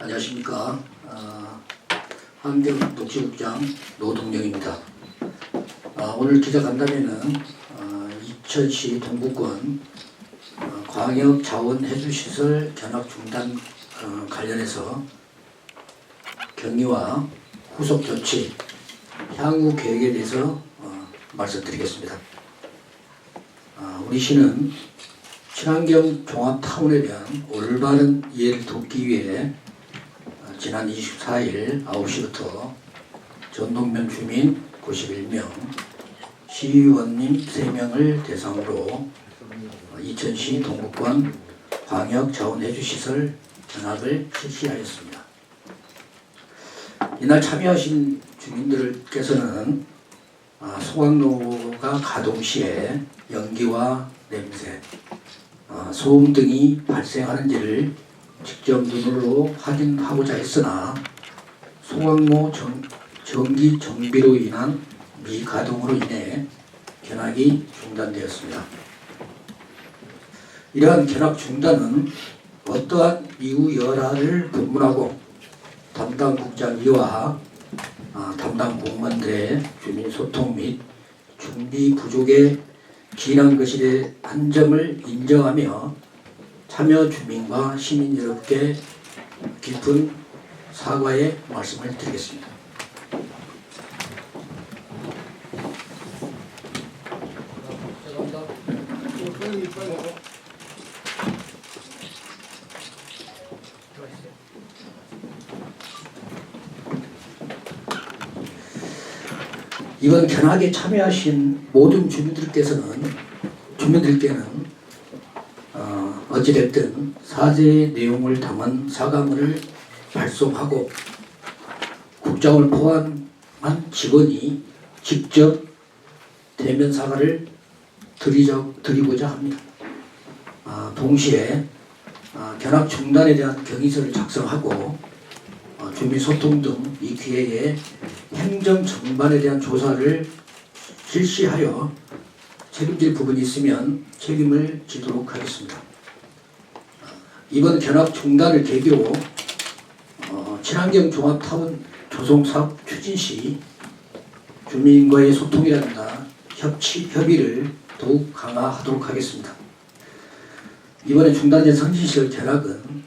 안녕하십니까. 환경독지국장 노동영입니다. 오늘 기자간담회는 이천시 동구권 광역자원해수시설 견학 중단 관련해서 경위와 후속 조치, 향후 계획에 대해서 말씀드리겠습니다. 우리 시는 친환경 종합타운에 대한 올바른 이해를 돕기 위해 지난 24일 9시부터 전동면 주민 91명, 시의원님 3명을 대상으로 이천시 동구권 광역자원해수시설 견학을 실시하였습니다. 이날 참여하신 주민들께서는 소각로가 가동 시에 연기와 냄새, 소음 등이 발생하는지를 직접 눈으로 확인하고자 했으나 소각로 전기 정비로 인한 미가동으로 인해 견학이 중단되었습니다. 이러한 견학 중단은 어떠한 이유 여하를 불문하고 담당 국장이와 담당 공무원들의 주민 소통 및 준비 부족에 기인한 것에 한 점을 인정하며 참여 주민과 시민 여러분께 깊은 사과의 말씀을 드리겠습니다. 이번 견학에 참여하신 모든 주민들께는 어찌됐든 사죄의 내용을 담은 사과문을 발송하고 국장을 포함한 직원이 직접 대면 사과를 드리고자 합니다. 동시에 견학 중단에 대한 경위서를 작성하고 주민 소통 등 이 기회에 행정 전반에 대한 조사를 실시하여 책임질 부분이 있으면 책임을 지도록 하겠습니다. 이번 견학 중단을 계기로 친환경 종합타운 조성사업 추진 시 주민과의 소통이라든가 협의를 더욱 강화하도록 하겠습니다. 이번에 중단된 선진시설 견학은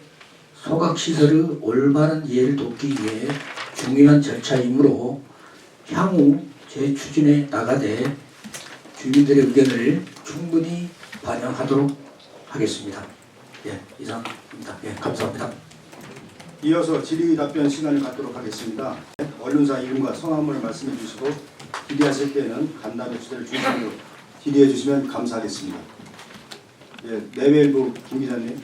소각시설의 올바른 이해를 돕기 위해 중요한 절차이므로 향후 재추진에 나가되 주민들의 의견을 충분히 반영하도록 하겠습니다. 이상입니다. 감사합니다. 이어서 질의 답변 시간을 갖도록 하겠습니다. 언론사 이름과 성함을 말씀해 주시고 질의하실 때는 간담회 주제를 중심으로 질의해 주시면 감사하겠습니다. 내외일부 김 기자님.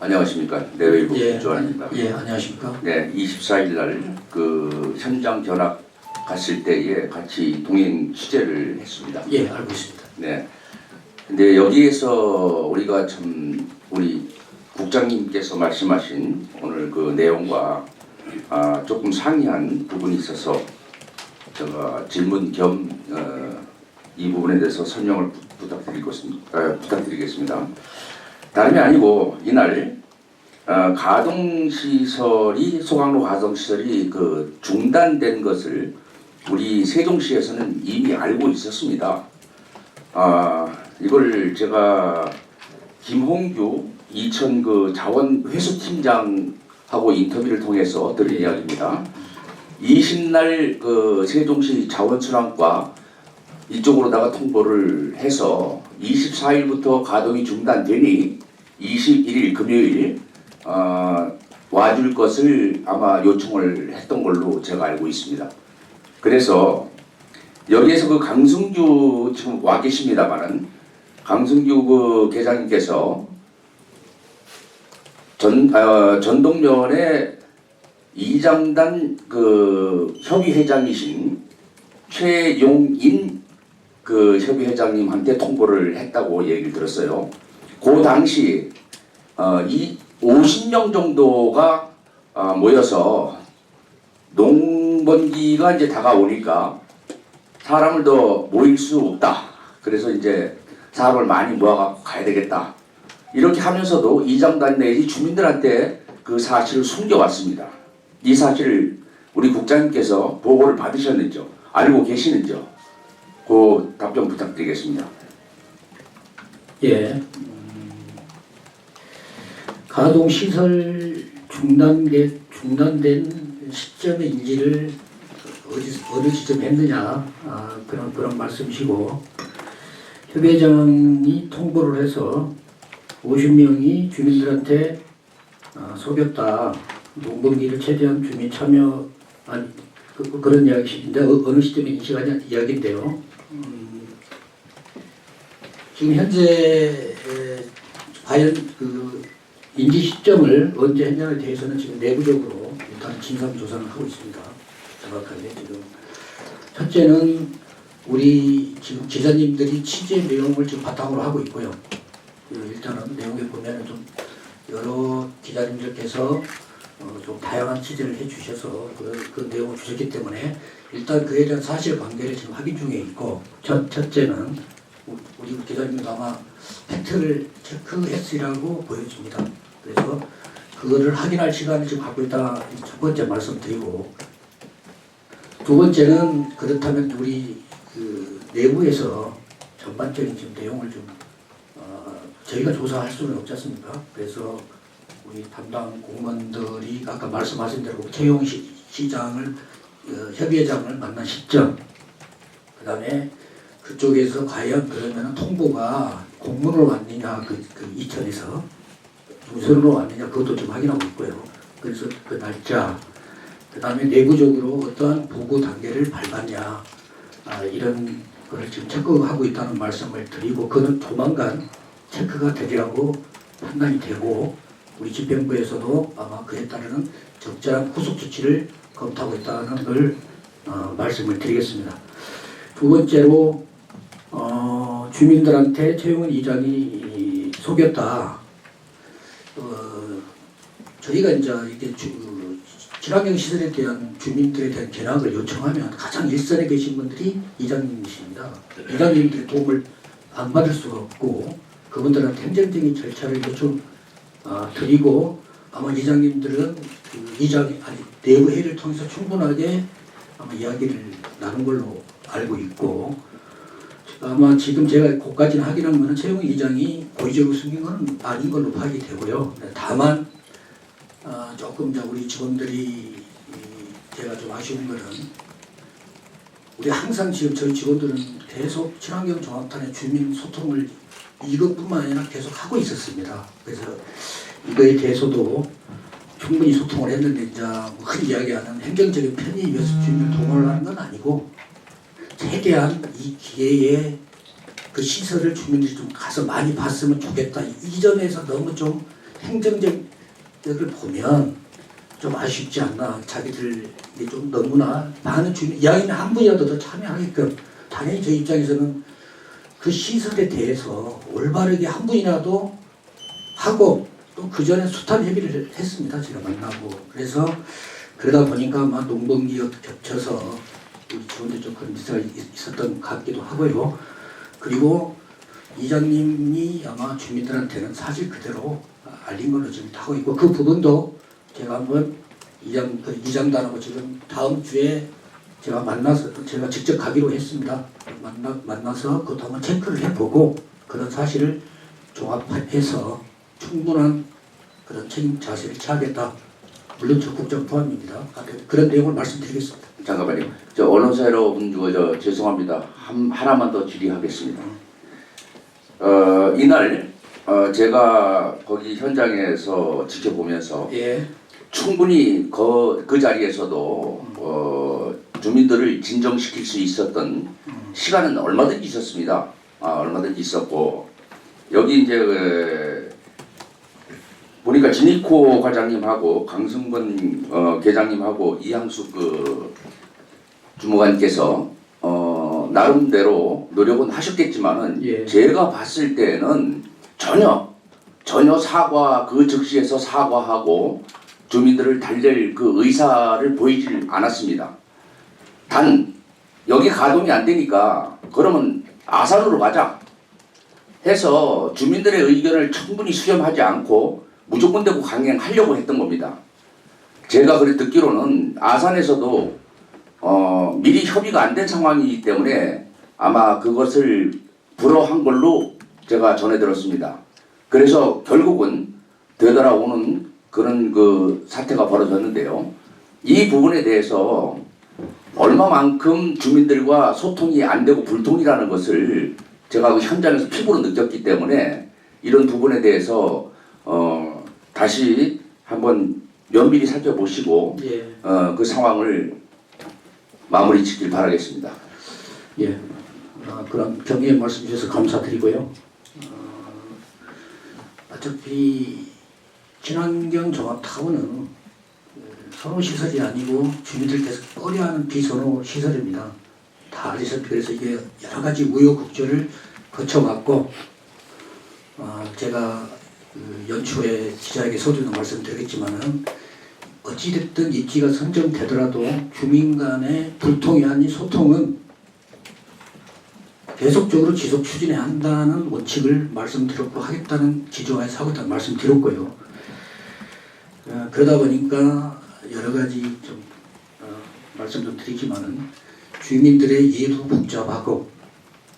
안녕하십니까. 내외일부 김주환입니다. 안녕하십니까. 네, 24일 날 그 현장 견학 갔을 때에 같이 동행 취재를 했습니다. 알고 있습니다. 네. 근데 여기에서 우리가 참 우리 국장님께서 말씀하신 오늘 그 내용과 조금 상이한 부분이 있어서 제가 질문 겸 이 부분에 대해서 설명을 부탁드리겠습니다. 다름이 아니고 이날 가동시설이 소각로 가동시설이 그 중단된 것을 우리 세종시에서는 이미 알고 있었습니다. 이걸 제가 김홍규 이천 그 자원회수팀장하고 인터뷰를 통해서 들은 이야기입니다. 20날 그 세종시 자원순환과 이쪽으로다가 통보를 해서 24일부터 가동이 중단되니 21일 금요일 와줄 것을 아마 요청을 했던 걸로 제가 알고 있습니다. 그래서 여기에서 그 강승규 지금 와 계십니다만은 강승규 그 계장님께서 전동면의 이장단 그 협의회장이신 최용인 그 협의회장님한테 통보를 했다고 얘기를 들었어요. 그 당시 이 50명 정도가 모여서 농번기가 이제 다가오니까 사람을 더 모일 수 없다. 그래서 이제 사람을 많이 모아갖고 가야 되겠다. 이렇게 하면서도 이장단 내지 주민들한테 그 사실을 숨겨왔습니다. 이 사실을 우리 국장님께서 보고를 받으셨는지요? 알고 계시는지요? 그 답변 부탁드리겠습니다. 예. 가동 시설 중단된 시점의 인지를 어느 시점에 했느냐 그런 말씀이시고, 협의장이 통보를 해서 50명이 주민들한테 속였다, 농번기를 최대한 주민 참여 그런 이야기인데 어느 시점에 인식하냐 이야기인데요. 지금 현재 과연 그 인지 시점을 언제 했냐에 대해서는 지금 내부적으로 일단 진상 조사를 하고 있습니다. 정확하게 지금 첫째는 우리 지금 기자님들이 취재 내용을 지금 바탕으로 하고 있고요. 일단은 내용에 보면은 좀 여러 기자님들께서 좀 다양한 취재를 해주셔서 그 내용을 주셨기 때문에 일단 그에 대한 사실관계를 지금 확인 중에 있고, 첫째는 우리 기자님도 아마 팩트를 체크했으리라고 보여집니다. 그래서 그거를 확인할 시간을 지금 갖고 있다. 첫 번째 말씀드리고, 두 번째는 그렇다면 우리 그 내부에서 전반적인 지금 내용을 좀 저희가 조사할 수는 없지 않습니까? 그래서 우리 담당 공무원들이 아까 말씀하신 대로 최용 시장을 협의회장을 만난 시점, 그 다음에 그쪽에서 과연 그러면 통보가 공문으로 왔느냐, 그 이천에서 문서로 왔느냐, 그것도 좀 확인하고 있고요. 그래서 그 날짜, 그 다음에 내부적으로 어떠한 보고 단계를 밟았냐, 이런 걸 지금 체크하고 있다는 말씀을 드리고, 그는 조만간 체크가 되리라고 판단이 되고, 우리 집행부에서도 아마 그에 따르는 적절한 후속 조치를 검토하고 있다는 걸 말씀을 드리겠습니다. 두 번째로 주민들한테 최용은 이장이 속였다. 저희가 이제 이게 친환경 시설에 대한 주민들에 대한 견학을 요청하면 가장 일선에 계신 분들이 이장님이십니다. 이장님들의 도움을 안 받을 수가 없고, 그분들한테 행정적인 절차를 드리고, 아마 이장님들은 내부 회의를 통해서 충분하게 아마 이야기를 나눈 걸로 알고 있고, 아마 지금 제가 그까지는 확인한 거는 최용 이장이 고의적으로 숨긴 건 아닌 걸로 파악이 되고요. 다만 조금 우리 직원들이 제가 좀 아쉬운 거는, 우리 항상 지금 저희 직원들은 계속 친환경 종합탄의 주민 소통을 이것뿐만 아니라 계속 하고 있었습니다. 그래서 이거에 대해서도 충분히 소통을 했는데, 이제 큰 이야기하는 행정적인 편의에 위해서 주민을 동원을 하는 건 아니고, 최대한 이 기회에 그 시설을 주민들이 좀 가서 많이 봤으면 좋겠다. 이 점에서 너무 좀 행정적을 보면 좀 아쉽지 않나. 자기들이 좀 너무나 많은 주민, 이야기는 한 분이라도 더 참여하게끔, 당연히 저희 입장에서는 그 시설에 대해서 올바르게 한 분이라도 하고, 또 그 전에 숱한 협의를 했습니다. 제가 만나고. 그래서 그러다 보니까 아마 농번기와 겹쳐서 우리 직원들 좀 그런 미스가 있었던 것 같기도 하고요. 그리고 이장님이 아마 주민들한테는 사실 그대로 알린 걸로 지금 하고 있고, 그 부분도 제가 한번 이장단하고 지금 다음 주에 제가 제가 직접 가기로 했습니다. 만나서 그것도 한번 체크를 해보고, 그런 사실을 종합해서 충분한 그런 책임 자세를 취하겠다. 물론 적극적 포함입니다. 그런 내용을 말씀드리겠습니다. 잠깐만요. 저 언론사 여러분, 죄송합니다. 하나만 더 질의하겠습니다. 이날 제가 거기 현장에서 지켜보면서 예. 충분히 그 자리에서도 주민들을 진정시킬 수 있었던 시간은 얼마든지 있었습니다. 얼마든지 있었고, 여기 이제 보니까 진이코 과장님하고 강승건 계장님하고 이항숙 주무관께서 나름대로 노력은 하셨겠지만은, 예. 제가 봤을 때는 전혀 사과, 그 즉시에서 사과하고 주민들을 달랠 그 의사를 보이질 않았습니다. 단 여기 가동이 안 되니까 그러면 아산으로 가자 해서 주민들의 의견을 충분히 수렴하지 않고 무조건 되고 강행하려고 했던 겁니다. 제가 그래 듣기로는 아산에서도 미리 협의가 안 된 상황이기 때문에 아마 그것을 불허한 걸로 제가 전해 들었습니다. 그래서 결국은 되돌아오는 그런 그 사태가 벌어졌는데요. 이 부분에 대해서 얼마만큼 주민들과 소통이 안 되고 불통이라는 것을 제가 그 현장에서 피부로 느꼈기 때문에 이런 부분에 대해서 다시 한번 면밀히 살펴보시고 예. 그 상황을 마무리 짓길 바라겠습니다. 예. 그럼 경의의 말씀 주셔서 감사드리고요. 어차피 친환경 종합타운은 선호시설이 아니고 주민들께서 꺼려하는 비선호 시설입니다. 다 아시다시피 그래서 이게 여러 가지 우여곡절을 거쳐왔고 제가 그 연초에 기자에게 서두에도 말씀드리겠지만은 어찌됐든 입지가 선정되더라도 주민 간의 불통이 아닌 소통은 계속적으로 지속 추진해야 한다는 원칙을 말씀드렸고 하겠다는 기조하에서 하겠다는 말씀드렸고요. 그러다 보니까 여러 가지 좀 말씀 좀 드리지만은 주민들의 이해도 복잡하고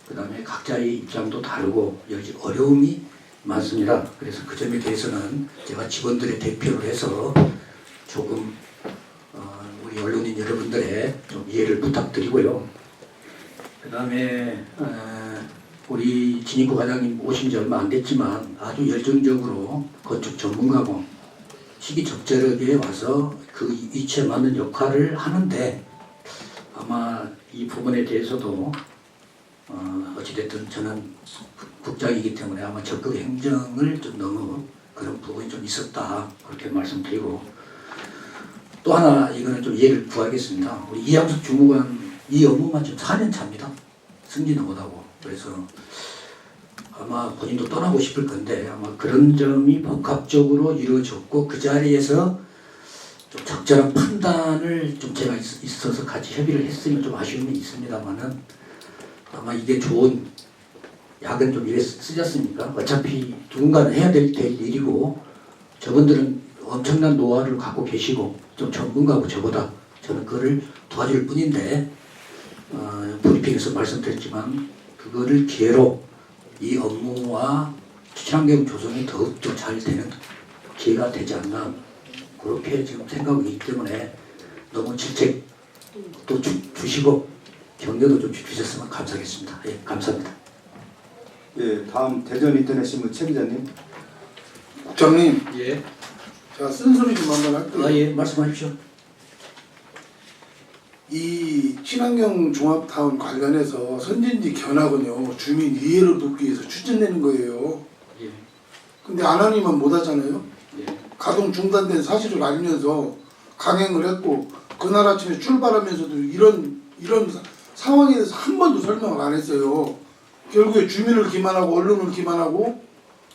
그 다음에 각자의 입장도 다르고 여러 가지 어려움이 많습니다. 그래서 그 점에 대해서는 제가 직원들의 대표를 해서 조금 우리 언론인 여러분들의 좀 이해를 부탁드리고요. 그 다음에 우리 진익구 과장님 오신 지 얼마 안 됐지만 아주 열정적으로 건축 전문가고 시기적절하게 와서 그 위치에 맞는 역할을 하는데 아마 이 부분에 대해서도 어찌됐든 저는 국장이기 때문에 아마 적극 행정을 좀 너무 그런 부분이 좀 있었다 그렇게 말씀드리고 또 하나 이거는 좀 이해를 구하겠습니다. 우리 이양숙 주무관 이 업무만 지금 4년 차입니다. 승진을 못하고 그래서 아마 본인도 떠나고 싶을 건데 아마 그런 점이 복합적으로 이루어졌고 그 자리에서 좀 적절한 판단을 좀 제가 있어서 같이 협의를 했으면 좀 아쉬움이 있습니다만은 아마 이게 좋은 약은 좀 이래 쓰셨으니까 어차피 누군가는 해야 될 일이고 저분들은 엄청난 노하우를 갖고 계시고 좀 전문가고 저보다 저는 그거를 도와줄 뿐인데 브리핑에서 말씀드렸지만 그거를 기회로 이 업무와 친환경 조성이 더욱더 잘 되는 기회가 되지 않나 그렇게 지금 생각이기 때문에 너무 질책도 주시고 격려도 좀 주셨으면 감사하겠습니다. 예, 감사합니다. 예, 다음 대전 인터넷신문 최 기자님. 국장님, 예. 제가 쓴소리 좀 한번 할게요. 예, 말씀하십시오. 이 친환경 종합타운 관련해서 선진지 견학은요 주민 이해를 돕기 위해서 추진되는 거예요. 예. 근데 안 하니만 못 하잖아요. 예. 가동 중단된 사실을 알면서 강행을 했고 그날 아침에 출발하면서도 이런 상황에 대해서 한 번도 설명을 안 했어요. 결국에 주민을 기만하고 언론을 기만하고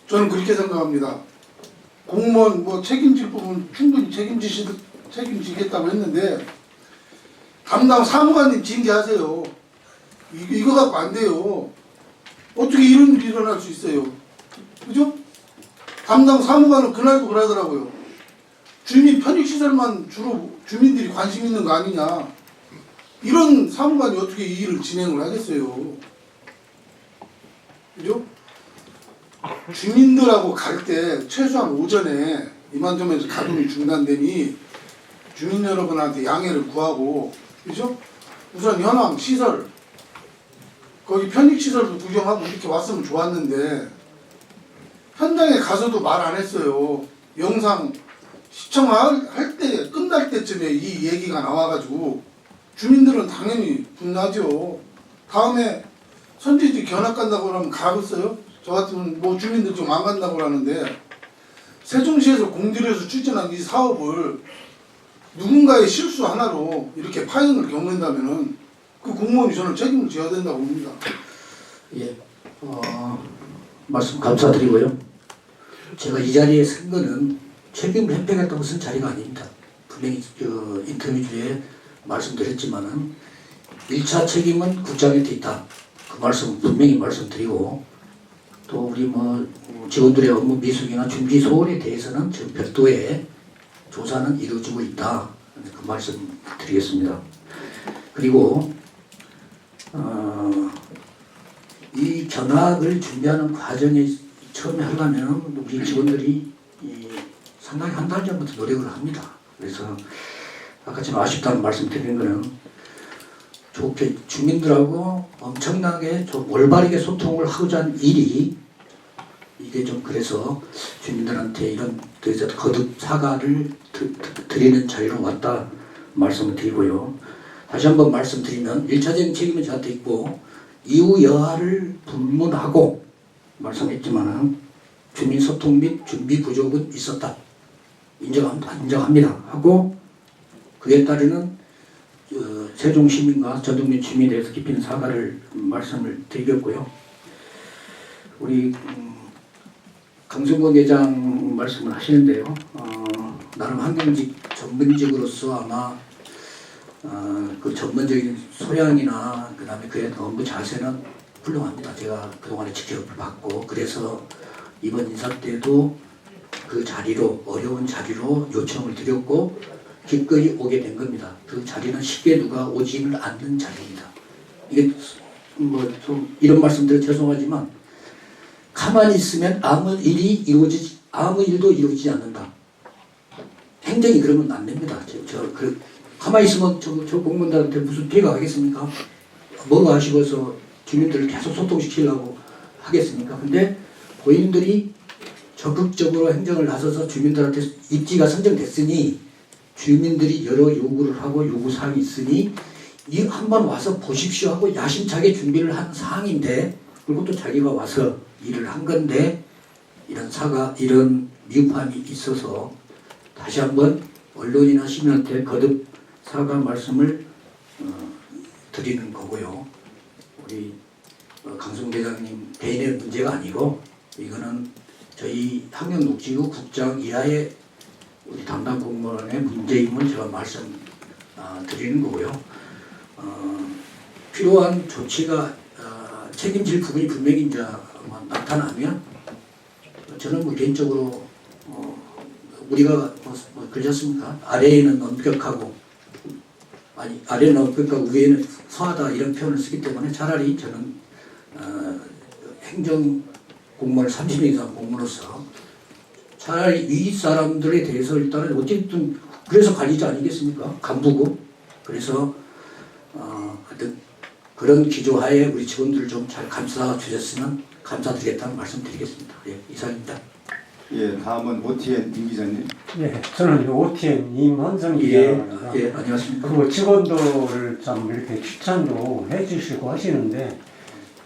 저는 그렇게 생각합니다. 공무원 뭐 책임질 부분 충분히 책임지겠다고 했는데 담당 사무관님 징계하세요. 이거 갖고 안 돼요. 어떻게 이런 일이 일어날 수 있어요. 그죠? 담당 사무관은 그날도 그러더라고요. 주민 편익시설만 주로 주민들이 관심 있는 거 아니냐. 이런 사무관이 어떻게 이 일을 진행을 하겠어요. 그죠? 주민들하고 갈 때 최소한 오전에 이만저만해서 가동이 중단되니 주민 여러분한테 양해를 구하고 그죠? 우선 현황 시설 거기 편익시설도 구경하고 이렇게 왔으면 좋았는데 현장에 가서도 말 안 했어요. 영상 시청할 때 끝날 때쯤에 이 얘기가 나와가지고 주민들은 당연히 분하죠. 다음에 선진지 견학 간다고 그러면 가겠어요? 저 같으면 뭐 주민들 좀 안 간다고 하는데 세종시에서 공들여서 추진한 이 사업을 누군가의 실수 하나로 이렇게 파행을 겪는다면은 그 공무원이 저는 책임을 져야 된다고 봅니다. 예, 말씀 감사드리고요. 제가 이 자리에 쓴 거는 책임을 회피하겠다고 쓴 자리가 아닙니다. 분명히 인터뷰 중에 말씀드렸지만은 1차 책임은 국장한테 있다. 그 말씀 분명히 말씀드리고 또 우리 뭐 직원들의 업무 미숙이나 준비 소홀에 대해서는 지금 별도의 조사는 이루어지고 있다. 그 말씀 드리겠습니다. 그리고 이 견학을 준비하는 과정에 처음에 하려면 우리 직원들이 상당히 한 달 전부터 노력을 합니다. 그래서 아까 좀 아쉽다는 말씀 드린 거는 좋게 주민들하고 엄청나게 좀 올바르게 소통을 하고자 하는 일이 이게 좀 그래서 주민들한테 이런 그래서 거듭 사과를 드리는 자리로 왔다 말씀을 드리고요. 다시 한번 말씀드리면 1차적인 책임은 저한테 있고 이후 여하를 불문하고 말씀했지만 주민 소통 및 준비 부족은 있었다. 인정합니다. 하고 그에 따르는 세종시민과 전동면 주민에 대해서 깊이 있는 사과를 말씀을 드리겠고요. 우리 강승권 회장 말씀을 하시는데요. 나름 환경직 전문직으로서 아마 그 전문적인 소양이나 그 다음에 그의 업무 자세는 훌륭합니다. 제가 그동안에 지켜봤고 그래서 이번 인사 때도 그 자리로 어려운 자리로 요청을 드렸고 기꺼이 오게 된 겁니다. 그 자리는 쉽게 누가 오지를 않는 자리입니다. 이게 뭐 좀 이런 말씀드려 죄송하지만 가만히 있으면 아무 일도 이루어지지 않는다. 행정이 그러면 안 됩니다. 가만히 있으면 저 공무원들한테 무슨 피해가 가겠습니까? 뭐가 아쉬워서 주민들을 계속 소통시키려고 하겠습니까? 근데 본인들이 적극적으로 행정을 나서서 주민들한테 입지가 선정됐으니 주민들이 여러 요구를 하고 요구사항이 있으니 이 한번 와서 보십시오 하고 야심차게 준비를 한 사항인데 그리고 또 자기가 와서 일을 한 건데 이런 미흡함이 있어서 다시 한번 언론이나 시민한테 거듭 사과 말씀을 드리는 거고요. 우리 강승 대장님 개인의 문제가 아니고 이거는 저희 환경녹지구 국장 이하의 우리 담당 공무원의 문제임을 제가 말씀 드리는 거고요. 필요한 조치가 책임질 부분이 분명히 이제 나타나면 저는 뭐 개인적으로 우리가 그러지 않습니까? 아래에는 엄격하고 아래는 엄격하고 위에는 서하다 이런 표현을 쓰기 때문에 차라리 저는 행정 공무원을 30년 이상 공무원으로서 차라리 위 사람들에 대해서 일단은 어쨌든 그래서 관리자 아니겠습니까? 간부고 그래서 하여튼 그런 기조하에 우리 직원들을 좀 잘 감싸 주셨으면 감사드리겠다는 말씀 드리겠습니다. 예, 이상입니다. 예, 다음은 OTN 임 기자님. 네, 저는 OTN 임헌성 기자입니다. 예, 안녕하십니까. 그 직원들을 참 이렇게 추천도 해주시고 하시는데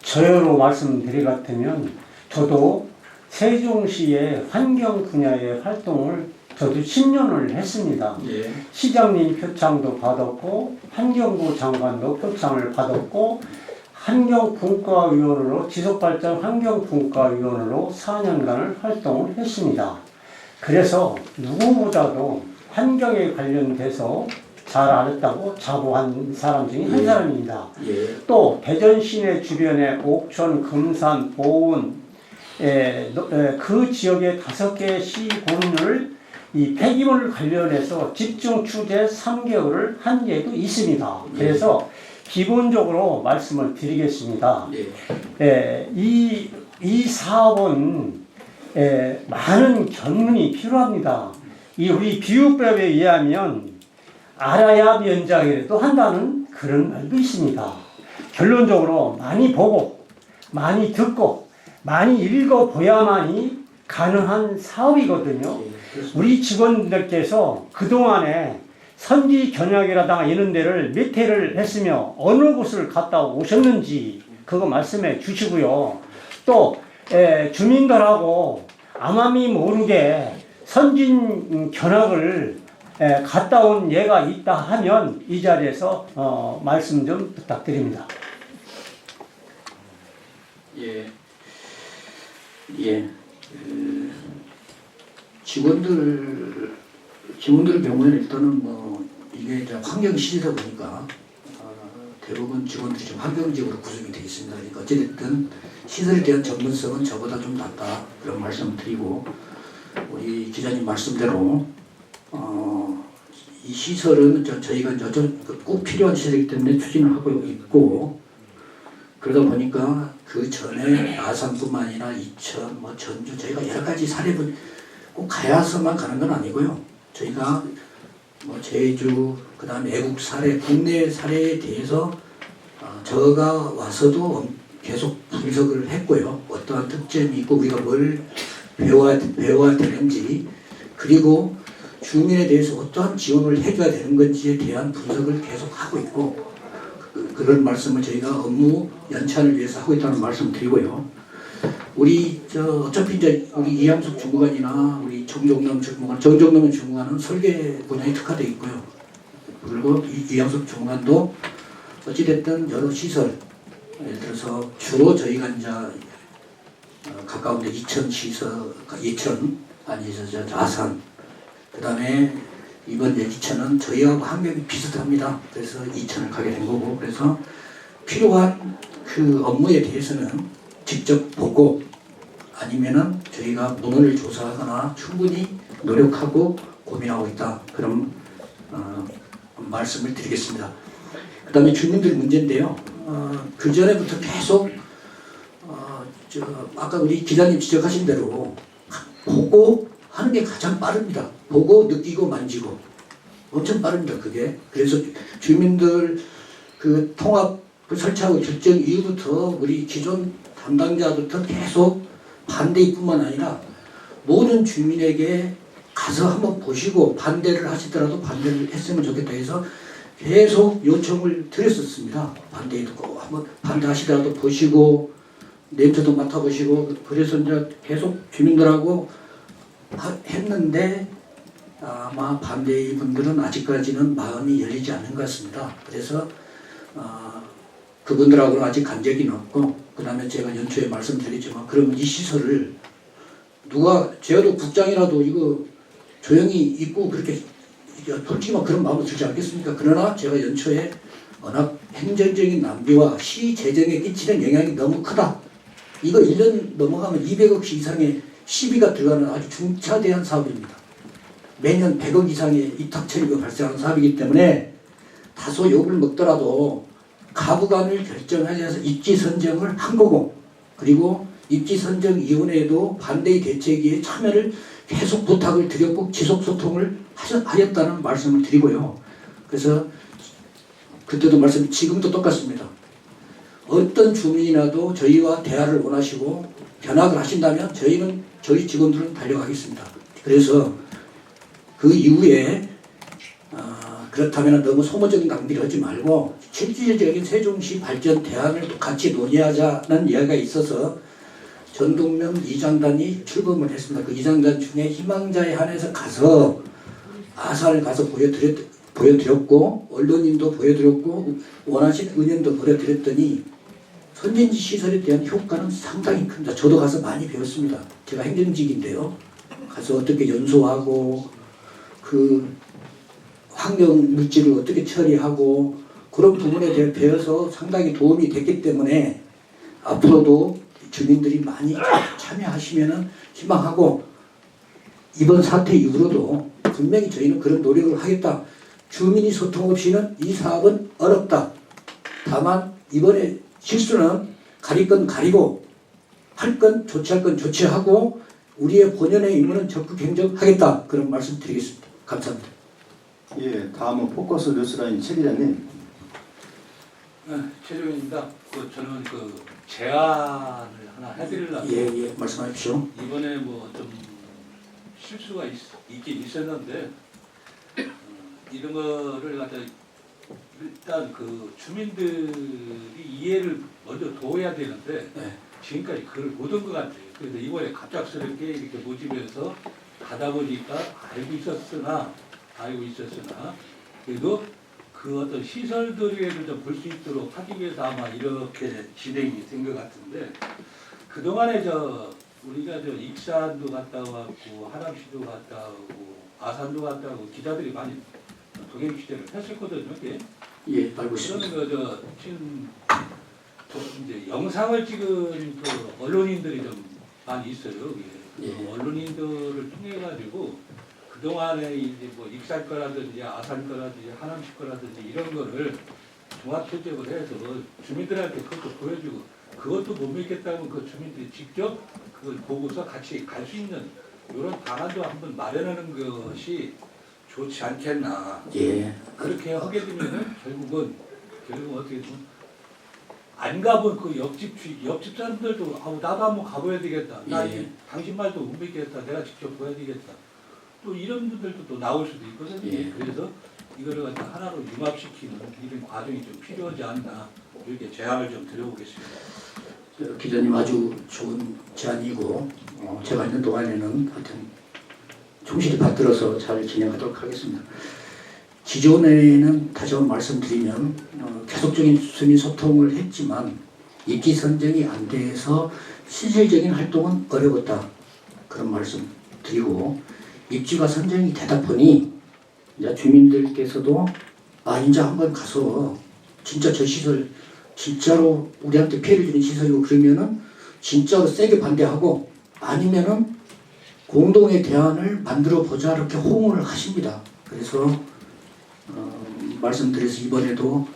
저로 말씀드리 같으면 저도 세종시의 환경 분야의 활동을 저도 10년을 했습니다. 예. 시장님 표창도 받았고 환경부 장관도 표창을 받았고 환경분과위원으로 지속발전 환경분과위원으로 4년간을 활동을 했습니다. 그래서 누구보다도 환경에 관련돼서 잘 알았다고 자부한 사람 중에 한 사람입니다. 예. 또 대전 시내 주변의 옥천, 금산, 보은 그 지역의 5개 시 공유를 이 폐기물 관련해서 집중 추제 3개월을 한 예도 있습니다. 그래서 기본적으로 말씀을 드리겠습니다. 이 사업은 많은 견문이 필요합니다. 우리 비유법에 의하면 알아야 면장이라도 한다는 그런 말도 있습니다. 결론적으로 많이 보고 많이 듣고 많이 읽어보야만이 가능한 사업이거든요. 우리 직원들께서 그동안에 선지 견학이라든가 이런 데를 몇 회를 했으며 어느 곳을 갔다 오셨는지 그거 말씀해 주시고요. 또 주민들하고 암암이 모르게 선진 견학을 갔다 온 예가 있다 하면 이 자리에서 말씀 좀 부탁드립니다. 직원들 경우에는 일단은 뭐 이게 이제 환경 시대다 보니까 대부분 직원들이 좀 환경적으로 구성이 되어 있습니다. 그러니까 어찌됐든 시설에 대한 전문성은 저보다 좀 낫다 그런 말씀을 드리고 우리 기자님 말씀대로 이 시설은 저희가 꼭 필요한 시설이기 때문에 추진을 하고 있고 그러다 보니까 그 전에 아산뿐만 아니라 이천, 전주 저희가 여러 가지 사례를 꼭 가야서만 가는 건 아니고요. 저희가 제주 그다음에 외국 사례, 국내 사례에 대해서 저가 와서도 계속 분석을 했고요. 어떠한 특점이 있고 우리가 뭘 배워야 되는지 그리고 주민에 대해서 어떠한 지원을 해줘야 되는 건지에 대한 분석을 계속 하고 있고 그런 말씀을 저희가 업무 연찬을 위해서 하고 있다는 말씀을 드리고요. 우리 어차피 이제 우리 이양숙 주무관이나 우리 정종남 주무관은 설계 분야에 특화되어 있고요. 그리고 이양숙 주무관도 어찌됐든 여러 시설, 예를 들어서 주로 저희가 이제 가까운 데 이천 시설, 아산, 그 다음에 이번 이천은 저희하고 환경이 비슷합니다. 그래서 이천을 가게 된 거고, 그래서 필요한 그 업무에 대해서는 직접 보고 아니면은 저희가 문헌을 조사하거나 충분히 노력하고 고민하고 있다. 그런 말씀을 드리겠습니다. 그 다음에 주민들 문제인데요. 그 전에부터 계속 아까 우리 기자님 지적하신 대로 보고 하는 게 가장 빠릅니다. 보고 느끼고 만지고 엄청 빠릅니다. 그게 그래서 주민들 그 통합 설치하고 결정 이후부터 우리 기존 담당자부터 계속 반대뿐만 아니라 모든 주민에게 가서 한번 보시고 반대를 하시더라도 반대를 했으면 좋겠다 해서 계속 요청을 드렸었습니다. 반대도 한번 반대하시더라도 보시고 냄새도 맡아보시고 그래서 이제 계속 주민들하고 했는데 아마 반대의 분들은 아직까지는 마음이 열리지 않는 것 같습니다. 그래서 그분들하고는 아직 간 적이 없고 그 다음에 제가 연초에 말씀드렸지만 그러면 이 시설을 제가도 국장이라도 이거 조용히 있고 그렇게 솔직히 그런 마음을 들지 않겠습니까? 그러나 제가 연초에 워낙 행정적인 낭비와 시 재정에 끼치는 영향이 너무 크다. 이거 1년 넘어가면 200억 이상의 시비가 들어가는 아주 중차대한 사업입니다. 매년 100억 이상의 위탁 처리가 발생하는 사업이기 때문에 다소 욕을 먹더라도 가부간을 결정하셔서 입지 선정을 한 거고 그리고 입지 선정 위원회에도 반대의 대책에 참여를 계속 부탁을 드렸고 지속 소통을 하였다는 말씀을 드리고요. 그래서 그때도 지금도 똑같습니다. 어떤 주민이라도 저희와 대화를 원하시고 견학을 하신다면 저희 직원들은 달려가겠습니다. 그래서 그 이후에 그렇다면 너무 소모적인 낭비를 하지 말고 실질적인 세종시 발전 대안을 같이 논의하자는 이야기가 있어서 전동면 이장단이 출범을 했습니다. 그 이장단 중에 희망자에 한해서 가서 아산을 가서 보여드렸고 언론인도 보여드렸고 원하신 의견도 보여드렸더니 선진지 시설에 대한 효과는 상당히 큽니다. 저도 가서 많이 배웠습니다. 제가 행정직인데요. 가서 어떻게 연소하고 그 환경 물질을 어떻게 처리하고 그런 부분에 대해 배워서 상당히 도움이 됐기 때문에 앞으로도 주민들이 많이 참여하시면은 희망하고 이번 사태 이후로도 분명히 저희는 그런 노력을 하겠다. 주민이 소통 없이는 이 사업은 어렵다. 다만 이번에 실수는 가릴 건 가리고 할 건 조치할 건 조치하고 우리의 본연의 임무는 적극 행정하겠다. 그런 말씀 드리겠습니다. 감사합니다. 예, 다음은 포커스 뉴스라인 최 기자님. 최종입니다. 저는 제안을 하나 해드리려고. 예, 말씀하십시오. 이번에 좀 실수가 있긴 있었는데 이런 거를 갖다 일단 주민들이 이해를 먼저 도와야 되는데 네. 지금까지 그걸 못한 것 같아요. 그래서 이번에 갑작스럽게 이렇게 모집해서 가다 보니까 알고 있었으나 그래도 그 어떤 시설들을 좀 볼 수 있도록 하기 위해서 아마 이렇게 진행이 된 것 같은데 그동안에 우리가 익산도 갔다 왔고 하남시도 갔다 오고 아산도 갔다 오고 기자들이 많이 동행 취재를 했었거든요. 예, 알고 있습니다. 저는 지금 이제 영상을 찍은 그 언론인들이 좀 많이 있어요. 예. 예. 언론인들을 통해 가지고 그 동안에 이제 뭐 익산 거라든지 아산 거라든지 하남시 거라든지 이런 거를 종합 표적을 해서 주민들한테 그것도 보여주고 그것도 못 믿겠다면 그 주민들이 직접 그걸 보고서 같이 갈 수 있는 이런 방안도 한번 마련하는 것이 좋지 않겠나. 예. 그렇게 하게 되면은 결국은 어떻게 보면 안 가본 그 옆집 사람들도 아우 나도 한번 가봐야 되겠다. 나 예. 당신 말도 못 믿겠다. 내가 직접 봐야 되겠다. 또 이런 분들도 또 나올 수도 있거든요. 예. 그래서 이거를 갖다 하나로 융합시키는 이런 과정이 좀 필요하지 않나 이렇게 제안을 좀 드려보겠습니다. 기자님 아주 좋은 제안이고 제가 있는 동안에는 하여튼 충실히 받들어서 잘 진행하도록 하겠습니다. 기존에는 다시 한번 말씀드리면 계속적인 주민 소통을 했지만 입지 선정이 안 돼서 실질적인 활동은 어려웠다. 그런 말씀 드리고 입지가 선정이 되다 보니 이제 주민들께서도 이제 한번 가서 진짜 저 시설 진짜로 우리한테 피해를 주는 시설이고 그러면은 진짜로 세게 반대하고 아니면은 공동의 대안을 만들어 보자 이렇게 호응을 하십니다. 그래서 말씀드려서 이번에도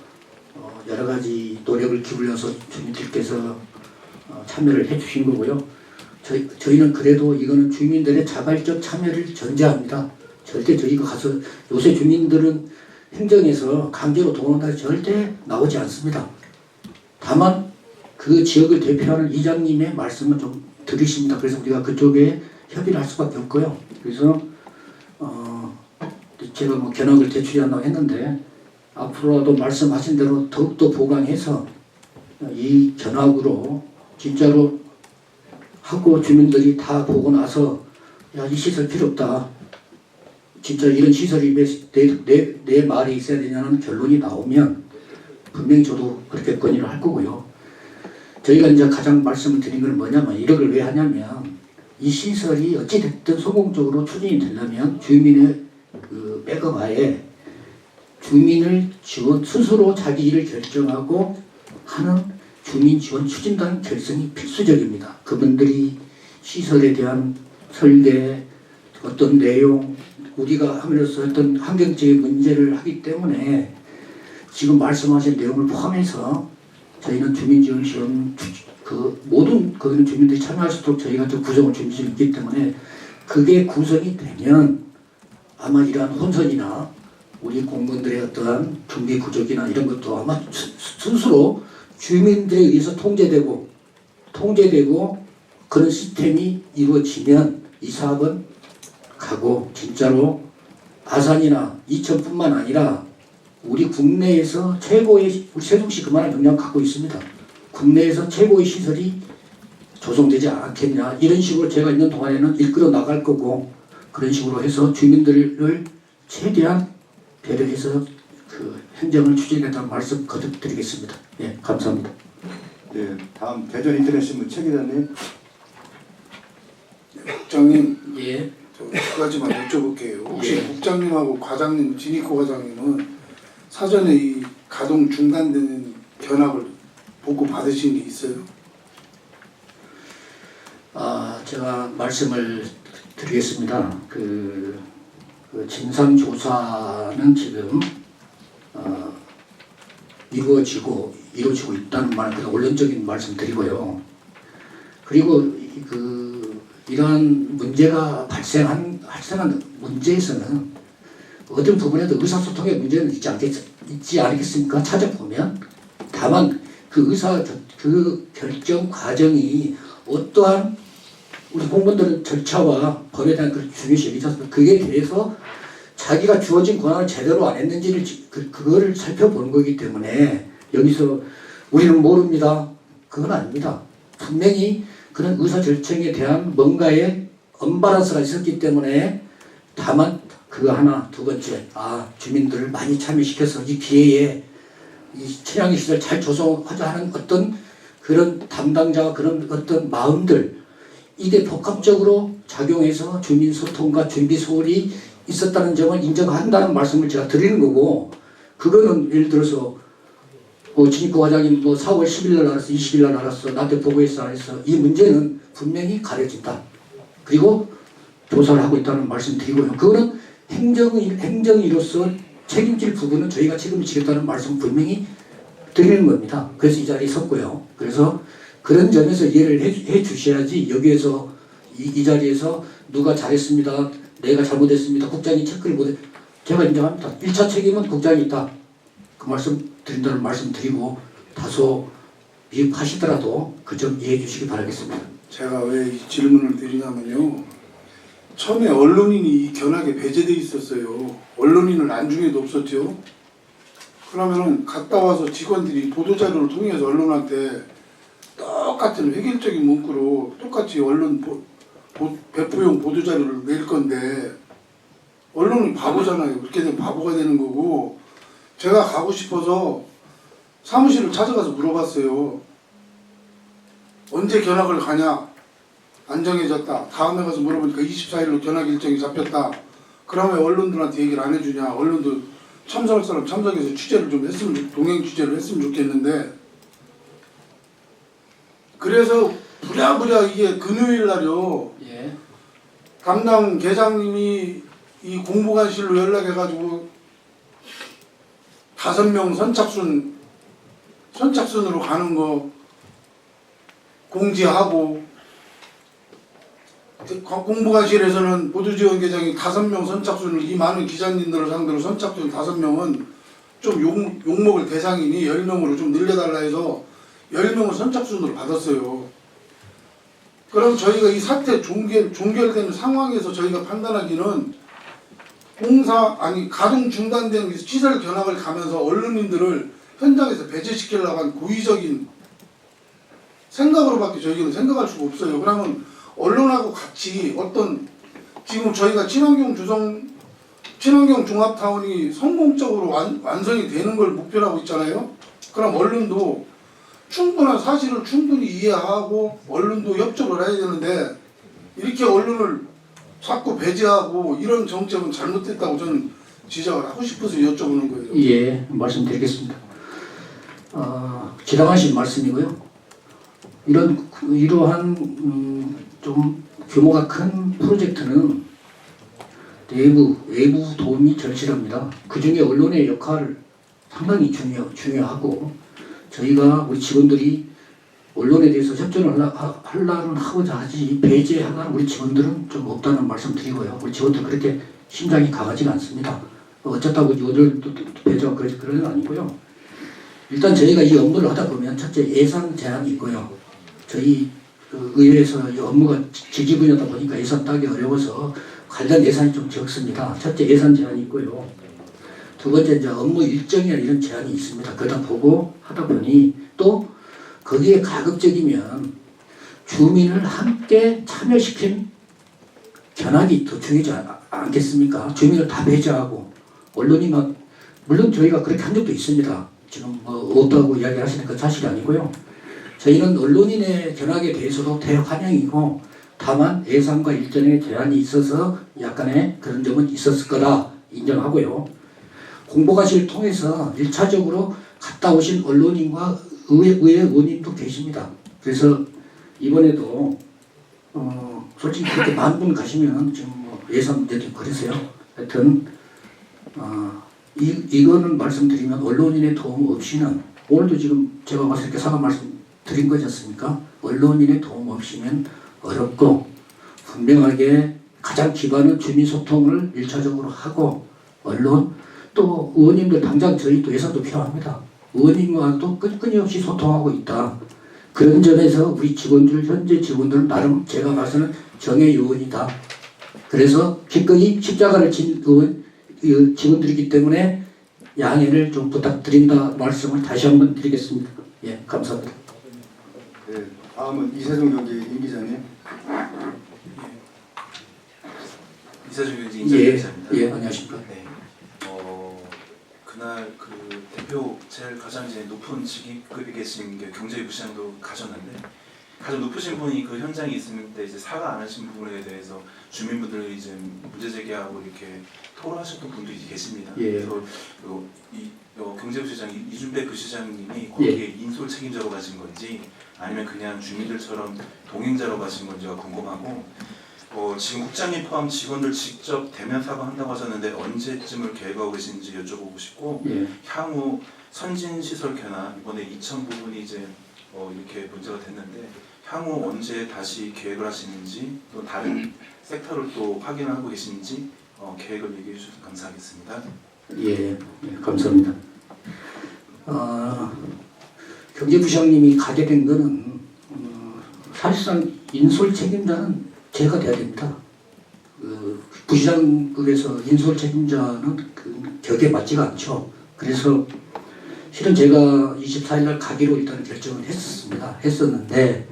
여러 가지 노력을 기울여서 주민들께서 참여를 해주신 거고요. 저희는 그래도 이거는 주민들의 자발적 참여를 전제합니다. 절대 저희가 가서 요새 주민들은 행정에서 강제로 동원하다 절대 나오지 않습니다. 다만 그 지역을 대표하는 이장님의 말씀은 좀 들으십니다. 그래서 우리가 그쪽에 협의를 할 수밖에 없고요. 그래서 제가 뭐 견학을 제출한다고 했는데 앞으로라도 말씀하신 대로 더욱더 보강해서 이 견학으로 진짜로 하고 주민들이 다 보고 나서 야, 이 시설 필요 없다. 진짜 이런 시설이 내 말이 있어야 되냐는 결론이 나오면 분명히 저도 그렇게 건의를 할 거고요. 저희가 이제 가장 말씀을 드린 건 뭐냐면 이런 걸 왜 하냐면 이 시설이 어찌됐든 성공적으로 추진이 되려면 주민의 그 백업하에 주민을 지원 스스로 자기 일을 결정하고 하는 주민 지원 추진단 결성이 필수적입니다. 그분들이 시설에 대한 설계, 어떤 내용, 우리가 하면서 어떤 환경적인 문제를 하기 때문에 지금 말씀하신 내용을 포함해서 저희는 주민지원 시험 그 모든 거기는 주민들이 참여할 수 있도록 저희가 좀 구성을 준비 중에 있기 때문에 그게 구성이 되면 아마 이러한 혼선이나 우리 공무원들의 어떠한 준비 부족이나 이런 것도 아마 스스로 주민들에 의해서 통제되고 그런 시스템이 이루어지면 이 사업은 가고 진짜로 아산이나 이천뿐만 아니라 우리 국내에서 최고의 우리 세종시 그만한 역량을 갖고 있습니다. 국내에서 최고의 시설이 조성되지 않겠냐 이런 식으로 제가 있는 동안에는 이끌어 나갈 거고 그런 식으로 해서 주민들을 최대한 배려해서 그 행정을 추진했다는 말씀 거듭 드리겠습니다. 예, 감사합니다. 네, 다음 대전 인터넷신문 최 기자님. 국장님, 예. 저 두 가지만 여쭤볼게요. 혹시 예. 국장님하고 과장님, 진익호 과장님은 사전에 이 가동 중단되는 견학을 보고 받으신 게 있어요? 제가 말씀을 드리겠습니다. 그 진상조사는 지금 이루어지고 있다는 말, 그냥 원론적인 말씀 드리고요. 그리고 이러한 문제가 발생한 문제에서는 어떤 부분에도 의사소통의 문제는 있지 않겠습니까? 찾아보면 다만 그 결정 과정이 어떠한 우리 공무원들은 절차와 법에 대한 그 중요시 여기지 않습니까? 그에 대해서 자기가 주어진 권한을 제대로 안 했는지를 그거를 살펴보는 거기 때문에 여기서 우리는 모릅니다. 그건 아닙니다. 분명히 그런 의사결정에 대한 뭔가의 언밸런스가 있었기 때문에 다만 그거 하나, 두 번째, 주민들을 많이 참여시켜서 이 기회에 이 친환경 시설 잘 조성하자 하는 어떤 그런 담당자와 그런 어떤 마음들 이게 복합적으로 작용해서 주민 소통과 준비 소홀이 있었다는 점을 인정한다는 말씀을 제가 드리는 거고 그거는 예를 들어서 진입부 과장님 4월 10일 날 알았어, 20일 날 알았어, 나한테 보고했어 안 했어, 이 문제는 분명히 가려진다. 그리고 조사를 하고 있다는 말씀 드리고요. 그거는 행정위로서 책임질 부분은 저희가 책임지겠다는 말씀 분명히 드리는 겁니다. 그래서 이 자리에 섰고요. 그래서 그런 점에서 이해를 해 주셔야지 여기에서 이 자리에서 누가 잘했습니다, 내가 잘못했습니다, 국장이 체크를 못해, 제가 인정합니다. 1차 책임은 국장이 있다. 그 말씀 드린다는 말씀 드리고 다소 미흡하시더라도 그 점 이해해 주시기 바라겠습니다. 제가 왜 이 질문을 드리냐면요. 처음에 언론인이 이 견학에 배제돼 있었어요. 언론인을 안중에도 없었죠. 그러면은 갔다 와서 직원들이 보도자료를 통해서 언론한테 똑같은 획일적인 문구로 똑같이 언론 배포용 보도자료를 낼 건데 언론은 바보잖아요. 그렇게 되면 바보가 되는 거고, 제가 가고 싶어서 사무실을 찾아가서 물어봤어요. 언제 견학을 가냐? 안 정해졌다. 다음에 가서 물어보니까 24일로 견학 일정이 잡혔다. 그러면 언론들한테 얘기를 안 해주냐? 언론도 참석할 사람 참석해서 취재를 좀 했으면, 동행 취재를 했으면 좋겠는데, 그래서 부랴부랴 이게 금요일 날요. 예. 담당 계장님이 이 공보관실로 연락해가지고 5명 선착순으로 가는 거 공지하고, 공보관실에서는 보도지원계장이 5명 선착순을, 이 많은 기자님들을 상대로 선착순 5명은 좀 욕먹을 대상이니 10명으로 좀 늘려달라 해서 10명을 선착순으로 받았어요. 그럼 저희가 이 사태 종결되는 상황에서 저희가 판단하기는 가동 중단된 시설 견학을 가면서 언론인들을 현장에서 배제시키려고 한 고의적인 생각으로밖에 저희는 생각할 수가 없어요. 그러면 언론하고 같이 지금 저희가 친환경 종합타운이 성공적으로 완성이 되는 걸 목표로 하고 있잖아요. 그럼 언론도 충분한 사실을 충분히 이해하고 언론도 협조를 해야 되는데, 이렇게 언론을 자꾸 배제하고 이런 정책은 잘못됐다고 저는 지적을 하고 싶어서 여쭤보는 거예요. 예, 말씀드리겠습니다. 지당하신 말씀이고요. 이러한 좀 규모가 큰 프로젝트는 외부 도움이 절실합니다. 그 중에 언론의 역할 상당히 중요하고, 저희가 우리 직원들이 언론에 대해서 협조를 하려는 하고자 하지 배제하는 우리 직원들은 좀 없다는 말씀 드리고요. 우리 직원들 그렇게 심장이 강하지가 않습니다. 어쩌다고 오늘도 배제가 그런 건 아니고요. 일단 저희가 이 업무를 하다 보면 첫째 예산 제한이 있고요. 저희 의회에서 이 업무가 지지분야다 보니까 예산 따기 어려워서 관련 예산이 좀 적습니다. 첫째 예산 제한이 있고요. 두 번째 이제 업무 일정이나 이런 제한이 있습니다. 그러다 보고 하다 보니 또 거기에 가급적이면 주민을 함께 참여시킨 견학이 더 중요하지 않겠습니까? 주민을 다 배제하고 언론이 물론 저희가 그렇게 한 적도 있습니다. 지금 없다고 이야기하시는 건 사실이 아니고요. 저희는 언론인의 견학에 대해서도 대환영이고, 다만 예산과 일정의 제한이 있어서 약간의 그런 점은 있었을 거다 인정하고요. 공보관실을 통해서 1차적으로 갔다 오신 언론인과 의회 의원님도 계십니다. 그래서 이번에도 솔직히 그렇게 10,000분 가시면 지금 예산 문제도 있고 그러세요. 하여튼 이거는 말씀드리면 언론인의 도움 없이는, 오늘도 지금 제가 와서 이렇게 사과 말씀 드린 거지 않습니까? 언론인의 도움 없이면 어렵고, 분명하게 가장 기반은 주민소통을 1차적으로 하고, 언론 또 의원님들 당장 저희 또 예산도 필요합니다. 의원님과도 끊임없이 소통하고 있다. 그런 점에서 우리 직원들, 현재 직원들은 나름 제가 봐서는 정의 요원이다. 그래서 기꺼이 십자가를 진 직원들이기 때문에 양해를 좀 부탁드린다 말씀을 다시 한번 드리겠습니다. 예, 감사합니다. 네, 다음은 이세종 경제 임 기자님. 이세종 경제 임기자입니다. 예, 안녕하십니까. 네. 그날 그 대표 제일 가장 이제 높은 직위급에 계신 게 경제부시장도 가셨는데 가장 높으신 분이 그 현장에 있을 때 이제 사과 안 하신 부분에 대해서 주민분들이 이제 문제 제기하고 이렇게 토로하셨던 분들이 계십니다. 예. 그래서 경제부시장 이준배 부시장님이 거기에 인솔 책임자로 가신 건지 아니면 그냥 주민들처럼 동행자로 가신 건지가 궁금하고 지금 국장님 포함 직원들 직접 대면 사과한다고 하셨는데 언제쯤을 계획하고 계신지 여쭤보고 싶고 예. 향후 선진시설 개나 이번에 이천 부분이 이제 이렇게 문제가 됐는데 향후 언제 다시 계획을 하시는지 또 다른 섹터를 또 확인하고 계신지 계획을 얘기해 주셔서 감사하겠습니다. 예, 감사합니다. 경제부시장님이 가게 된 거는 사실상 인솔 책임자는 제가 돼야 됩니다. 부시장급에서 인솔 책임자는 그 격에 맞지가 않죠. 그래서 실은 제가 24일 날 가기로 일단 결정을 했었는데